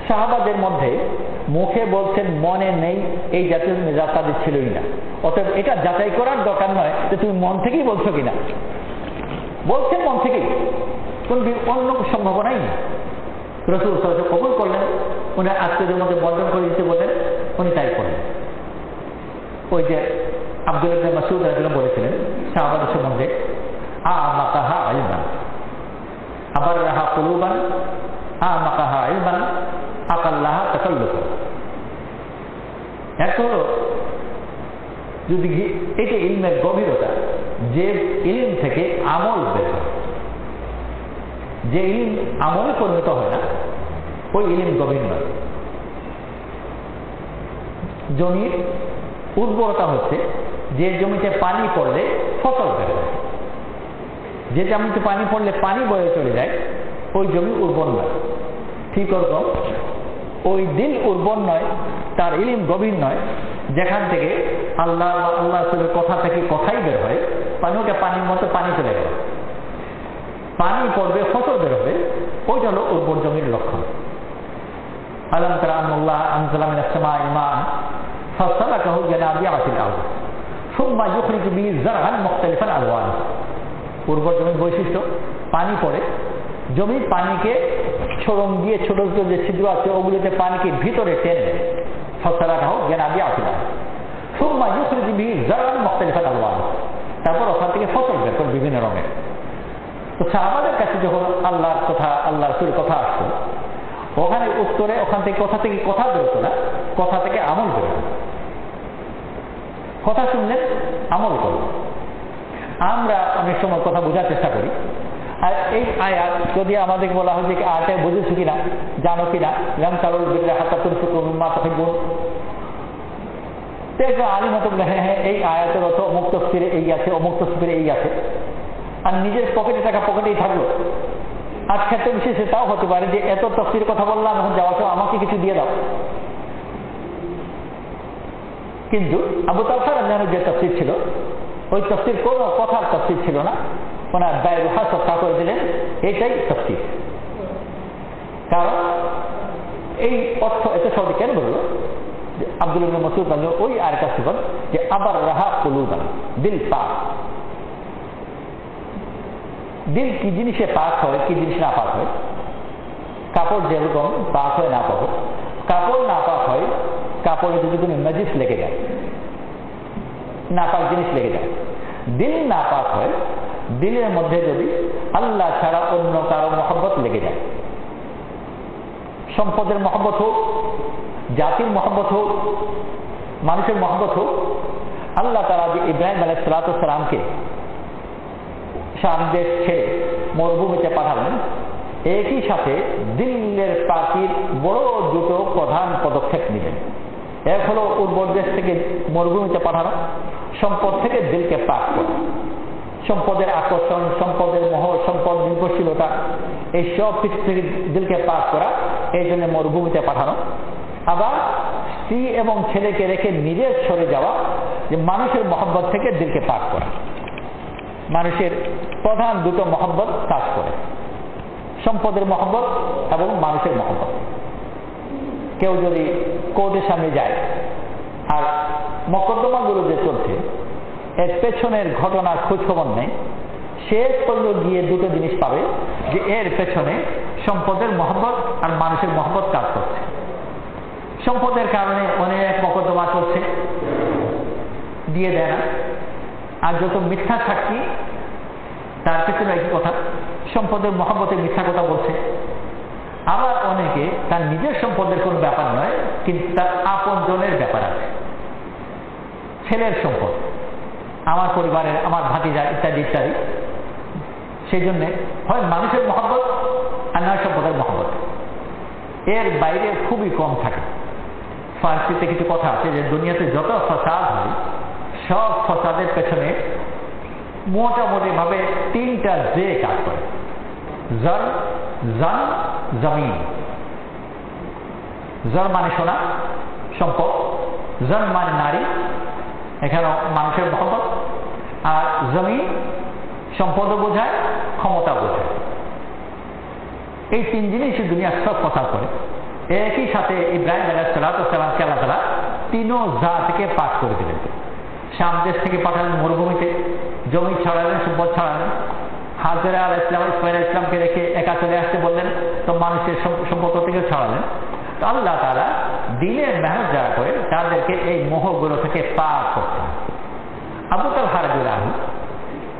সাহাবাদের মধ্যে মুখে বলছেন মনে নেই এই জাতীয় মেজাজ তাদের ছিলই না। অতএব এটা যাচাই করার দরকার নয় যে তুমি মন থেকেই বলছো কিনা। বলছেন মন থেকেই, কোন অন্য সম্ভাবনাই নেই। রাসূল সাল্লাল্লাহু কবুল করলেন। উনি আত্মীয়দের মধ্যে বর্ণন করে দিতে বলেন, উনি তাই করলেন। ওই যে আব্দুল্লাহ ইবনে মাসউদ রাদিয়াল্লাহু বলেছিলেন সাহাবাদের সম্বন্ধে, আমাকাহা ইলমান, আবাররাহা কুলুবান, আমাকাহা ইলমান, আকাল্লাহা তাকাল্লুফা। এক হলো যদি এটা ইলমের গভীরতা, যে ইলম থেকে আমল বের হয়। যে ইলম আমলে পরিণত হয় না ওই ইলম গভীর নয়। জমির উর্বরতা হচ্ছে যে জমিতে পানি পড়লে ফসল বের হয়। যে জমিতে পানি পড়লে পানি বয়ে চলে যায় ওই জমি উর্বর নয়। ঠিক ওরকম ওই দিল উর্বর নয়, তার ইলম গভীর নয়, যেখান থেকে আল্লাহ রাসূলের কথা থেকে কথাই বের হয়, পানিটা পানির মতো পানি চলে গেল, পানি পড়বে ফসল বের হবে, ওইটা হলো উর্বর জমির লক্ষণ। আলাম তারা আল্লাহ আনজালা মিনাস সামাই মাআন ফাসালাকাহু জানাবিআতিল আরদ সুম্মা ইউখরিজু বিহি যারআন মুখতালিফান আলওয়ানুহু। উর্বর জমির বৈশিষ্ট্য, পানি পড়ে, জমির পানিকে ছড়ং দিয়ে ছোট ছোট যে ছিদ্র আছে ওগুলোতে পানিকে ভিতরে টেনে দেয়। ফাসালাকাহু জানাবিআতিল আরদ সুম্মা ইউখরিজু বিহি যারআন মুখতালিফান আলওয়ানুহু। তারপর ওখান থেকে ফসল বের করে বিভিন্ন রঙের। তো সাহাবাদের কাছে যখন আল্লাহর কথা, আল্লাহ রাসূলের কথা আসতো, ওখানে উত্তরে ওখান থেকে কথা বেরোতো না, কথা থেকে আমল বেরোতো। কথা শুনলেন, আমল করলেন। আমরা অনেক সময় কথা বোঝার চেষ্টা করি, আর এই আয়াত যদি আমাদেরকে বলা হয় যে আয়াতটা বুঝেছো কিনা, জানো কিনা, লাম তানালুল বিররা হাত্তা তুনফিকু মিম্মা তুহিব্বুন, তো একজন আলিম হয়তো বলে হ্যাঁ এই আয়াতের অর্থ অমুক তাফসীরে এই আছে, অমুক তাফসীরে এই আছে, আর নিজের পকেটে টাকা পকেটেই থাকলো, আর ক্ষেত্রে বিশেষে তাও হতে পারে যে এত তাফসীরের কথা বললাম, এখন যাওয়ার সময় আমাকে কিছু দিয়ে দাও। কিন্তু আবু তালহা রাদিয়াল্লাহু যে তাফসীর ছিল, ওই তাফসীর কোনো কথার তাফসীর ছিল না, ওনার ব্যয় সৎকার করে দিলেন, এইটাই তাফসীর। কারণ এই অর্থ এত সহজে কেন বললো? আব্দুল্লাহ ইবনে মাসউদ বলল ওই আরেকটা সিফাত যে আবার রাহা কুলুবানা, দিল পাক। দিল কি জিনিসে পাক হয়, কি জিনিস না পাক হয়? কাপড় যেরকম পাক হয় না পাক হয়, কাপড় না পাক হয়, কাপড়ে যদি কোনো নাজিস লেগে যায়, নাপাক জিনিস লেগে যায়। দিল নাপাক হয়, দিলের মধ্যে যদি আল্লাহ ছাড়া অন্য কারো মহব্বত লেগে যায়, সম্পদের মহব্বত হোক, জাতির মহব্বত হোক, মানুষের মহব্বত হোক। আল্লাহ তাআলা যে ইব্রাহিম আলাইহিস সালামকে শাম দেশ ছেড়ে মরুভূমিতে পাঠালেন, একই সাথে দিলের পাকির বড় দুটো প্রধান পদক্ষেপ নিলেন। এক হলো উর্বর দেশ থেকে মরুভূমিতে পাঠানো, সম্পদ থেকে দিলকে পাক করা, সম্পদের আকর্ষণ, সম্পদের মোহ, সম্পদ নির্ভরশীলতা, এই সব কিছু থেকে দিলকে পাক করা, এই জন্য মরুভূমিতে পাঠানো। আবার স্ত্রী এবং ছেলেকে রেখে নিজের সরে যাওয়া, যে মানুষের মহব্বত থেকে দিলকে পাক করা। মানুষের প্রধান দুটো মহব্বত কাজ করে, সম্পদের মহব্বত এবং মানুষের মহব্বত। কেউ যদি কোর্টের সামনে যায় আর মকদ্দমাগুলো যে চলছে এর পেছনের ঘটনার খোঁজ খবর নেই, সে করলেও গিয়ে দুটো জিনিস পাবে, যে এর পেছনে সম্পদের মহব্বত আর মানুষের মহব্বত কাজ করছে। সম্পদের কারণে অনেক মকদ্দমা চলছে, দিয়ে দেয় না। আর যত মিথ্যা সাক্ষী তার ক্ষেত্রে একই কথা, সম্পদের মহব্বতে মিথ্যা কথা বলছে। আবার অনেকে তার নিজের সম্পদের কোনো ব্যাপার নয়, কিন্তু তার আপন জনের ব্যাপার আছে, ছেলের সম্পদ, আমার পরিবারের, আমার ভাতিজা ইত্যাদি ইত্যাদি। সেই জন্যে হয় মানুষের মহব্বত আর নয় সম্পদের মহব্বত, এর বাইরে খুবই কম থাকে। ফার্সিতে কিছু কথা আছে যে দুনিয়াতে যত ফসাদ হয়, সব ফসাদের পেছনে মোটামুটি ভাবে তিনটা যে কাজ করে: জর, জান, জমিন। জর মানে সোনা, সম্পদ; জন মানে নারী, এখানে মানুষের মহব্বত; আর জমিন সম্পদও বোঝায়, ক্ষমতা বোঝায়। এই তিন জিনিস দুনিয়া সব ফসাদ করে। একই সাথে ইব্রাহিম আলাইহিস সালামকে আল্লাহ তাআলা তিনও জাতকে পাক করে দিলেন। শাম দেশ থেকে পাঠালেন মরুভূমিতে, জমি ছড়ালেন, সম্পদ ছড়ালেন। হাজেরা আলাইহিস সালাম ইসমাঈল আলাইহিস সালামকে রেখে একা চলে আসতে বললেন, তো মানুষের সম্পদ থেকে ছড়ালেন। তো আল্লাহ তাআলা দিনের মেহনত যারা করে তাদেরকে এই মোহগুলো থেকে পাক করতেন। আবু তালহা রাদিয়াল্লাহু আনহু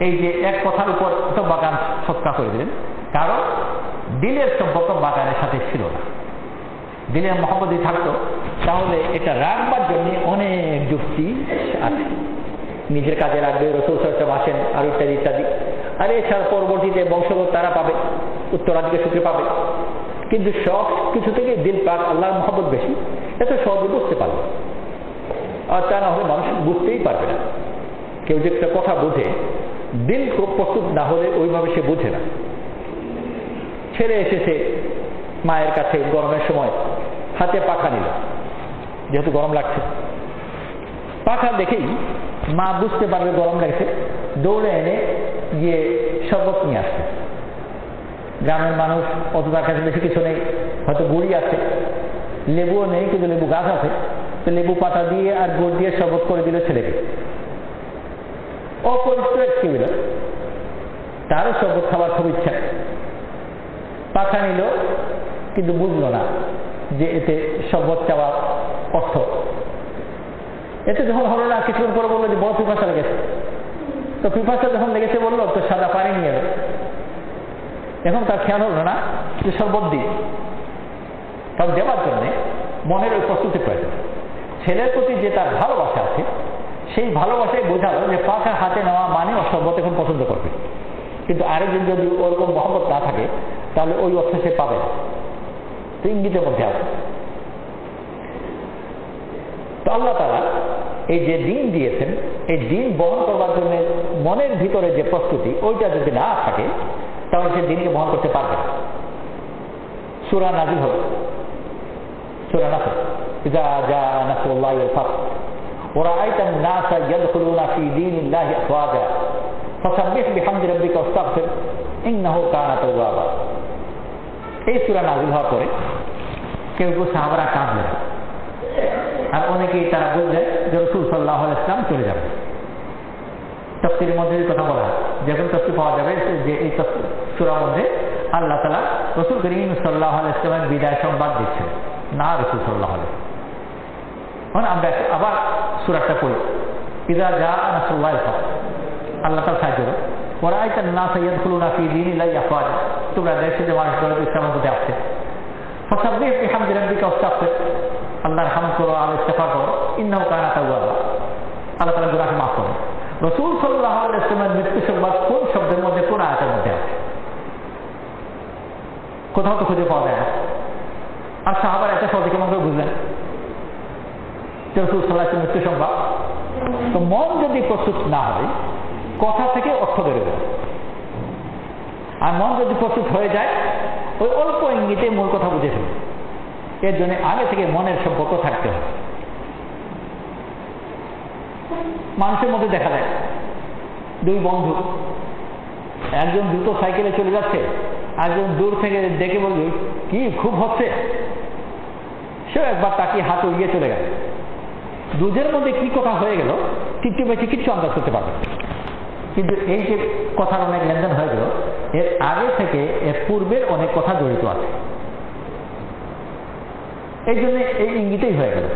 এই যে এক কথার উপর তো বাগান সৎকা করে দিলেন, কারণ দিলের সম্পর্ক বাগানের সাথে ছিল না। দিলের মহব্বত থাকতো তাহলে এটা রাখবার জন্য অনেক যুক্তি আছে, নিজের কাজে রাখবে, রাসূল সাল্লাল্লাহু আলাইহি ওয়াসাল্লাম আসেন, আর ইত্যাদি ইত্যাদি। আর এছাড়া পরবর্তীতে বংশগত তারা পাবে, উত্তরাধিকার সূত্রে পাবে। কিন্তু সব কিছু থেকে দিল পাক, আল্লাহর মহব্বত বেশি, এত সহজে বুঝতে পারবে। আর তা না হলে মানুষ বুঝতেই পারবে না। কেউ যে একটা কথা বুঝে, দিল খুব প্রস্তুত না হলে ওইভাবে সে বুঝে না। ছেলে এসেছে মায়ের কাছে গরমের সময়, হাতে পাখা নিল, যেহেতু গরম লাগছে। পাখা দেখেই মা বুঝতে পারবে গরম লাগছে, দৌড়ে এনে গিয়ে শরবত নিয়ে আসছে। গ্রামের মানুষ অত তার কাছে বেশি কিছু নেই, হয়তো গুড়ি আছে, লেবুও নেই, কিন্তু লেবু গাছ আছে, তো লেবু পাতা দিয়ে আর গুড় দিয়ে শরবত করে দিল ছেলেকে। অপরিচিত একটি ছিল, তারও শরবত খাবার খুব ইচ্ছা। পাখা নিল, কিন্তু বুঝলো না যে এতে শরবত চাওয়ার অর্থ। এতে যখন হলো না, কিছুক্ষণ পরে বললো যে বড় পিপাসা লেগেছে। তো পিপাসা যখন লেগেছে বললো তো সাদা পানি নিয়ে এলো। এখন তার খেয়াল হলো না যে শরবত দিই, কারণ দেওয়ার জন্য মনের ওই প্রস্তুতি প্রয়োজন। ছেলের প্রতি যে তার ভালোবাসা আছে, সেই ভালোবাসায় বোঝালো যে পাখা হাতে নেওয়া মানে ও শরবত এখন পছন্দ করবে। কিন্তু আরেকজন যদি ওরকম মহব্বত না থাকে তাহলে ওই অর্থ সে পাবে না। তো ইঙ্গিতের মধ্যে আছে। তো আল্লাহ তাআলা এই যে দিন দিয়েছেন, এই দিন বহন করবার জন্য মনের ভিতরে যে প্রস্তুতি, ওইটা যদি না থাকে তাহলে সে দিনকে বহন করতে পারবে না। সূরা নাযিল হবে, সূরা নাসর, ইযা জা নাসরুল্লাহি ওয়াল ফাতহ ওয়া রাআইতান নাসা ইয়াদখুলুনা ফি দীনিল্লাহি আফওয়াজা ফাসাব্বিহ বিহামদি রাব্বিকা ওয়াস্তাগফির ইন্নাহু কানা তাওয়াবা। এই সূরা নাযিল হওয়ার পরে কেউ কেউ সাহাবারা কাঁদলেন, আর অনেকেই তারা বললেন যে রাসূল সাল্লাল্লাহু আলাইহি ওয়াসাল্লাম চলে যাবেন। তাফসীরের মধ্যে এই কথা বলা হয়, যখন তাফসীর পাওয়া যাবে যে এই সূরার মধ্যে আল্লাহ তাআলা রাসূল করিম সাল্লাল্লাহু আলাইহি ওয়াসাল্লামের বিদায় সংবাদ দিচ্ছেন, না রাসূল সাল্লাল্লাহু আলাইহি ওয়াসাল্লাম। আমরা আবার সূরাটা পড়ি, ইযা জা নাসরুল্লাহি ওয়াল ফাতহ, আল্লাহ তাআলা সাহায্য করুন। ওয়া রাআইতান নাসা ইয়াদখুলুনা ফি দীনিল্লাহি আফওয়াজা, তোমরা দেখছো যে মানুষগুলো ইসলামের মধ্যে আসছে। ফাসাব্বিহ বিহামদি রাব্বিকা ওয়াস্তাগফির, আল্লাহর হামদ করো আর ইস্তিগফার করো, ইন্নাহু কানা তাওয়াবা, আল্লাহ তাআলা গুনাহকে মাফ করেন। রাসূল সাল্লাল্লাহু আলাইহি ওয়াসাল্লামের মৃত্যু সংবাদ কোন শব্দের মধ্যে, কোন আয়াতের মধ্যে আছে? কোথাও তো খুঁজে পাওয়া যায় না। আর সাহাবারা এটা সহজে কেমন করে বুঝলেন রাসূল সাল্লাল্লাহু আলাইহি ওয়াসাল্লামের মৃত্যু সংবাদ? তো মন যদি প্রস্তুত না হয়, কথা থেকে অর্থ বেরোবে, আর মন যদি প্রস্তুত হয়ে যায় ওই অল্প ইঙ্গিতে মূল কথা বুঝে ফেলবে। এর জন্য আগে থেকে মনের সম্পর্ক থাকতে হবে। মানুষের মধ্যে দেখা যায় দুই বন্ধু, একজন দ্রুত সাইকেলে চলে যাচ্ছে, একজন দূর থেকে দেখে বলবে কি খুব হচ্ছে, সে একবার তাকিয়ে হাত উড়িয়ে চলে গেল। দুজের মধ্যে কি কথা হয়ে গেল টিপটি বেশি কিচ্ছু আন্দাজ করতে পারবে, কিন্তু এই যে কথার অনেক লেনদেন হয়ে গেল, এর আগে থেকে এর পূর্বের অনেক কথা জড়িত আছে। এই জন্য এই ইঙ্গিতেই হয়ে গেল।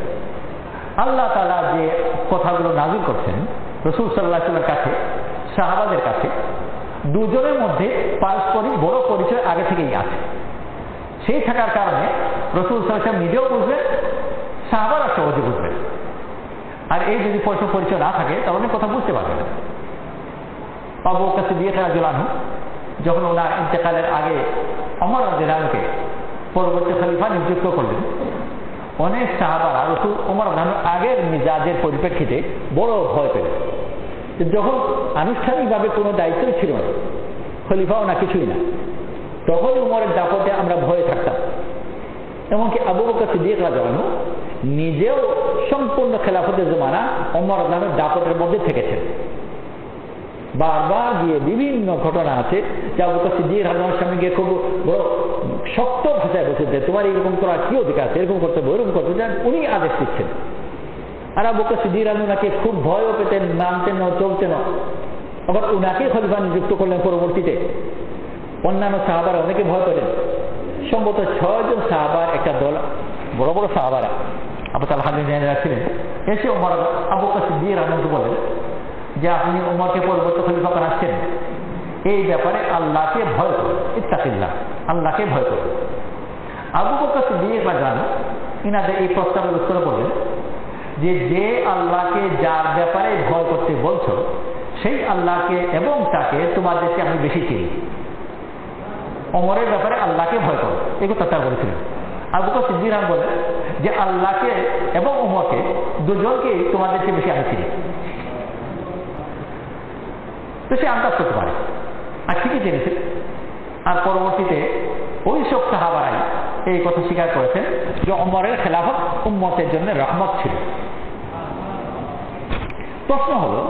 আল্লাহ তাআলা যে কথাগুলো নাযিল করছেন রাসূল সাল্লাল্লাহু আলাইহি ওয়াসাল্লামের কাছে, সাহাবাদের কাছে, দুজনের মধ্যে পারস্পরিক বড় পরিচয় আগে থেকেই আছে। সেই থাকার কারণে রাসূল সাল্লাল্লাহু আলাইহি ওয়াসাল্লাম নিজেও বুঝবেন, সাহাবারা সহজে বুঝবেন। আর এই যদি পরিচয় না থাকে তাহলে কথা বুঝতে পারবে না। আবু বকর সিদ্দিক রাদিয়াল্লাহু আনহু যখন ওনার ইন্তেকালের আগে ওমর রাদিয়াল্লাহু আনহুকে পরবর্তী খলিফা নিযুক্ত করলেন, অনেক সাহাবারা রাসূল ওমর রাদিয়াল্লাহু আনহুর আগের মিজাজের পরিপ্রেক্ষিতে বড় ভয় পেল। যখন আনুষ্ঠানিকভাবে কোনো দায়িত্বই ছিল না, খলিফাও না, কিছুই না, তখন ওমরের দাপটে আমরা ভয়ে থাকতাম। এমনকি আবু বকর সিদ্দিক রাদিয়াল্লাহু আনহু নিজেও সম্পূর্ণ খেলাফতের জমানা ওমর রাদিয়াল্লাহু আনহুর দাপটের মধ্যে থেকেছেন। বারবার গিয়ে বিভিন্ন ঘটনা আছে যে আবু বকর সিদ্দিক রাদিয়াল্লাহু আনহুর সামনে গিয়ে খুব বড় শক্ত ভাষায় বলছেন যে তোমার এরকম করার কি অধিকার আছে, এরকম করতে হবে, ওরকম করতে যান, উনি আদেশ দিচ্ছেন। আর আবু বকর সিদ্দিক রাদিয়াল্লাহু আনহু নাকি খুব ভয়ও পেতেন, মানতেন না, চলতেন না। আবার উনাকে খলিফা নিযুক্ত করলেন পরবর্তীতে। অন্যান্য সাহাবারা অনেকে ভয় পেলেন। সম্ভবত 6 জন সাহাবার একটা দল, বড় বড় সাহাবারা আবু তালহা রাদিয়াল্লাহু ছিলেন, এসে ওমর আবু বকর সিদ্দিক রাদিয়াল্লাহু আনহু বলেন যে আপনি ওমরকে পরবর্তী খলিফা বানাচ্ছেন, এই ব্যাপারে আল্লাহকে ভয় করুন, ইত্তাকিল্লাহ, আল্লাহকে ভয় করুন। আবু বকর সিদ্দিক রাদিয়াল্লাহু আনহু ইনাদের এই প্রস্তাবের উত্তর বলেন যে আল্লাহকে যার ব্যাপারে ভয় করতে বলছো সেই আল্লাহকে এবং তাকে তোমাদেরকে আমি বেশি চিনি। ওমরের ব্যাপারে আল্লাহকে ভয় করো, এই কথা তারা বলেছিলেন। আবু বকর সিদ্দিক রাদিয়াল্লাহু আনহু বলেন যে আল্লাহকে এবং ওমরকে দুজনকে তোমাদেরকে বেশি আমি চিনি। তো সে আন্দাজ করতে পারে, আর ঠিকই জেনেছে। আর পরবর্তীতে ওই সব সাহাবারাই এই কথা স্বীকার করেছেন যে ওমরের খেলাফত উম্মতের জন্য রহমত ছিল। প্রশ্ন হলো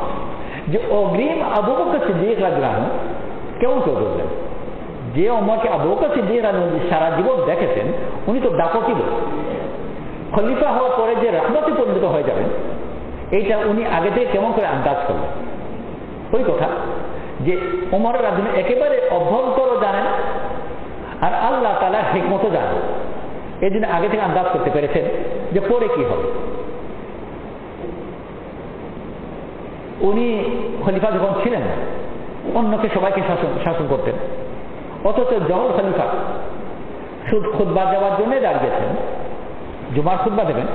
যে অগ্রিম আবু বকর সিদ্দিক রাদিয়াল্লাহু আনহু কেমন করে বললেন? যে ওমরকে আবু বকর সিদ্দিক রাদিয়াল্লাহু আনহু সারা জীবন দেখেছেন, উনি তো দাপটি লোক, খলিফা হওয়ার পরে যে রহমতে পরিণত হয়ে যাবেন, এইটা উনি আগে থেকে কেমন করে আন্দাজ করলেন? ওই কথা যে ওমর রাদিয়াল্লাহু আনহু একেবারে অভ্যন্তর জানেন, আর আল্লাহ তাআলার হিকমতও জানেন। এই জন্য আগে থেকে আন্দাজ করতে পেরেছেন যে পরে কি হবে। উনি খলিফা যখন ছিলেন অন্যকে সবাইকে শাসন করতেন, অথচ যখন খলিফা খুতবা দেওয়ার জন্য দাঁড়িয়েছেন, জুমার খুতবা দেবেন,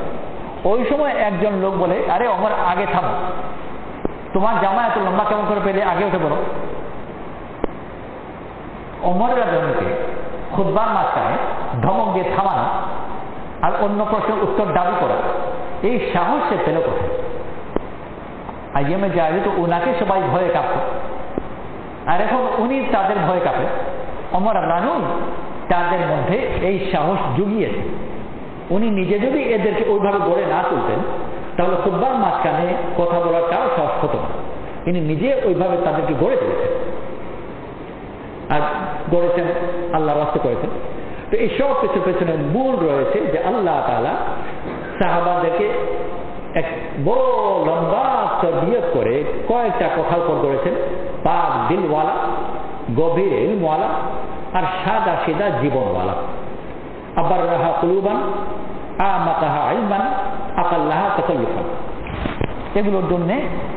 ওই সময় একজন লোক বলে আরে ওমর আগে থামো, তোমার জামা এত লম্বা কেমন করে পেলে, আগে উঠে বলো। ওমর রাদিয়াল্লাহু আনহুকে খুতবার মাঝখানে ধমক দিয়ে থামানো আর অন্য প্রশ্নের উত্তর দাবি করা, এই সাহস সে পেল কোথায়? আইএমএ জাহিলি তো ওনাকে সবাই ভয়ে কাঁপত, আর এখন উনি তাদের ভয়ে কাঁপে। ওমর রানু তাদের মধ্যে এই সাহস জুগিয়েছে। উনি নিজে যদি এদেরকে ওইভাবে গড়ে না তুলতেন তাহলে খুববার মাঝখানে কথা বলাটাও সহজ হতো না। তিনি নিজে ওইভাবে তাদেরকে গড়ে তুলেছেন, আর গড়েছেন আল্লাহর ওয়াস্তে করেছেন। তো এই সব কিছুর পেছনে মূল রয়েছে যে আল্লাহ তাআলা সাহাবাদেরকে এক বড় লম্বা তরবিয়ত করে কয়েকটা কথার উপর করেছেন, পাক দিলওয়ালা, গভীর ইলমওয়ালা, আর সাদা সিধা জীবনওয়ালা। আবাররাহা কুলুবান, আমাতাহা ইলমান, আকাল্লাহা তাকাল্লুফান। এগুলোর জন্য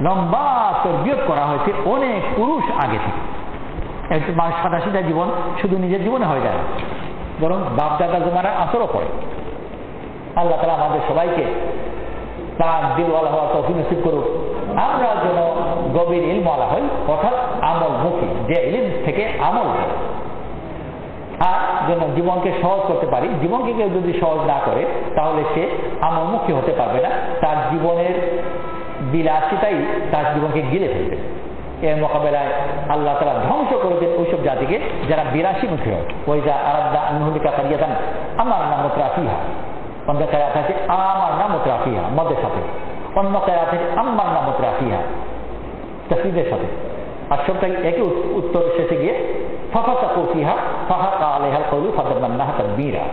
লম্বা তরবিয়ত করা হয়েছে অনেক পুরুষ আগে থেকে। একটু সাদা সিধা জীবন শুধু নিজের জীবনে হয়ে যায়, বরং বাপ দাদা জমারা আসরও পড়ে। আল্লাহ তাআলা আমাদের সবাইকে পাক দিলওয়ালা হওয়ার তৌফিক নসিব করুক। আমরা যেন গভীর ইলমওয়ালা হই, অর্থাৎ আমলমুখী, যে ইলম থেকে আমল হয়, আর যেন জীবনকে সহজ করতে পারি। জীবনকে কেউ যদি সহজ না করে তাহলে সে আমলমুখী হতে পারবে না, তার জীবনের বিলাসিতাই তার জীবনকে গিলে ফেলবে। এর মোকাবেলায় আল্লাহ তাআলা ধ্বংস করে দেন ওইসব জাতিকে যারা বিলাসীমুখী হয়। ওই যা আরাদা আনহুলিকা কারিয়াতান আমার নাম মুতরাফিহা, অন্য কায়াত আছে আমার নাম মুতরাফিহা মদের সাথে, অন্য কায়াত আছে আমার নাম মুতরাফিহা তাসদীদের সাথে, আর সবটাই একই উত্তর শেষে গিয়ে ফাফাতাকু ফিহা ফাহাকা আলাইহাল কওলু ফাদাম্মানাহা তাদবীরা।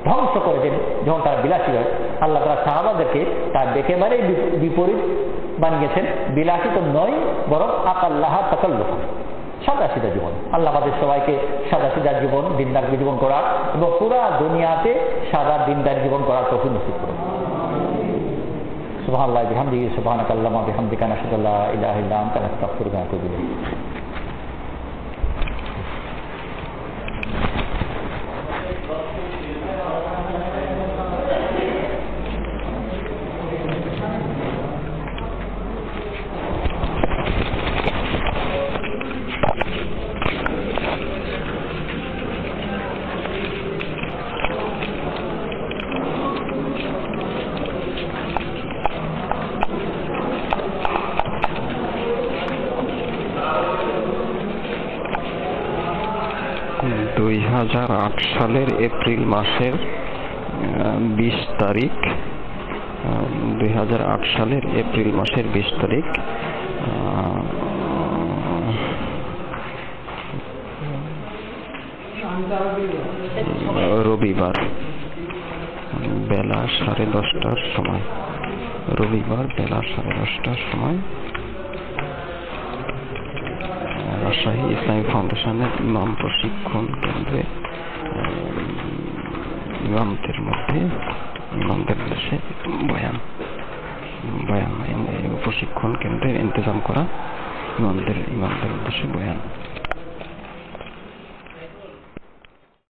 ধ্বংস করে দেন যখন তারা বিলাসী হয়। আল্লাহ তাআলা সাহাবাদেরকে তার একেবারেই বিপরীত বানিয়েছেন, বিলাসী তো নয় বরং আকাল্লাহা তাকাল্লুফা, সাদা সিধা জীবন। আল্লাহ আমাদের সবাইকে সাদা সিধা জীবন, দিনদার জীবন করার এবং পুরা দুনিয়াতে সাদা দিনদার জীবন করার তৌফিক নসিব করুন। সুবহানাল্লাহি ওয়া বিহামদিহি, সুবহানাকাল্লাহুম্মা ওয়া বিহামদিকা, নাশহাদু আল্লা ইলাহা ইল্লা আনতা, নাস্তাগফিরুকা ওয়া নাতুবু ইলাইক। সালের এপ্রিল মাসের 20 তারিখ, 2008 সালের এপ্রিল মাসের 20 তারিখ রবিবার বেলা 10:30টার সময়, রবিবার বেলা 10:30টার সময় রাজশাহী ইসলামী ফাউন্ডেশনের ইমাম প্রশিক্ষণ কেন্দ্রে ইমামদের উদ্দেশ্যে বয়ান প্রশিক্ষণ কেন্দ্রের ইন্তজাম করা ইমামদের উদ্দেশ্যে বয়ান।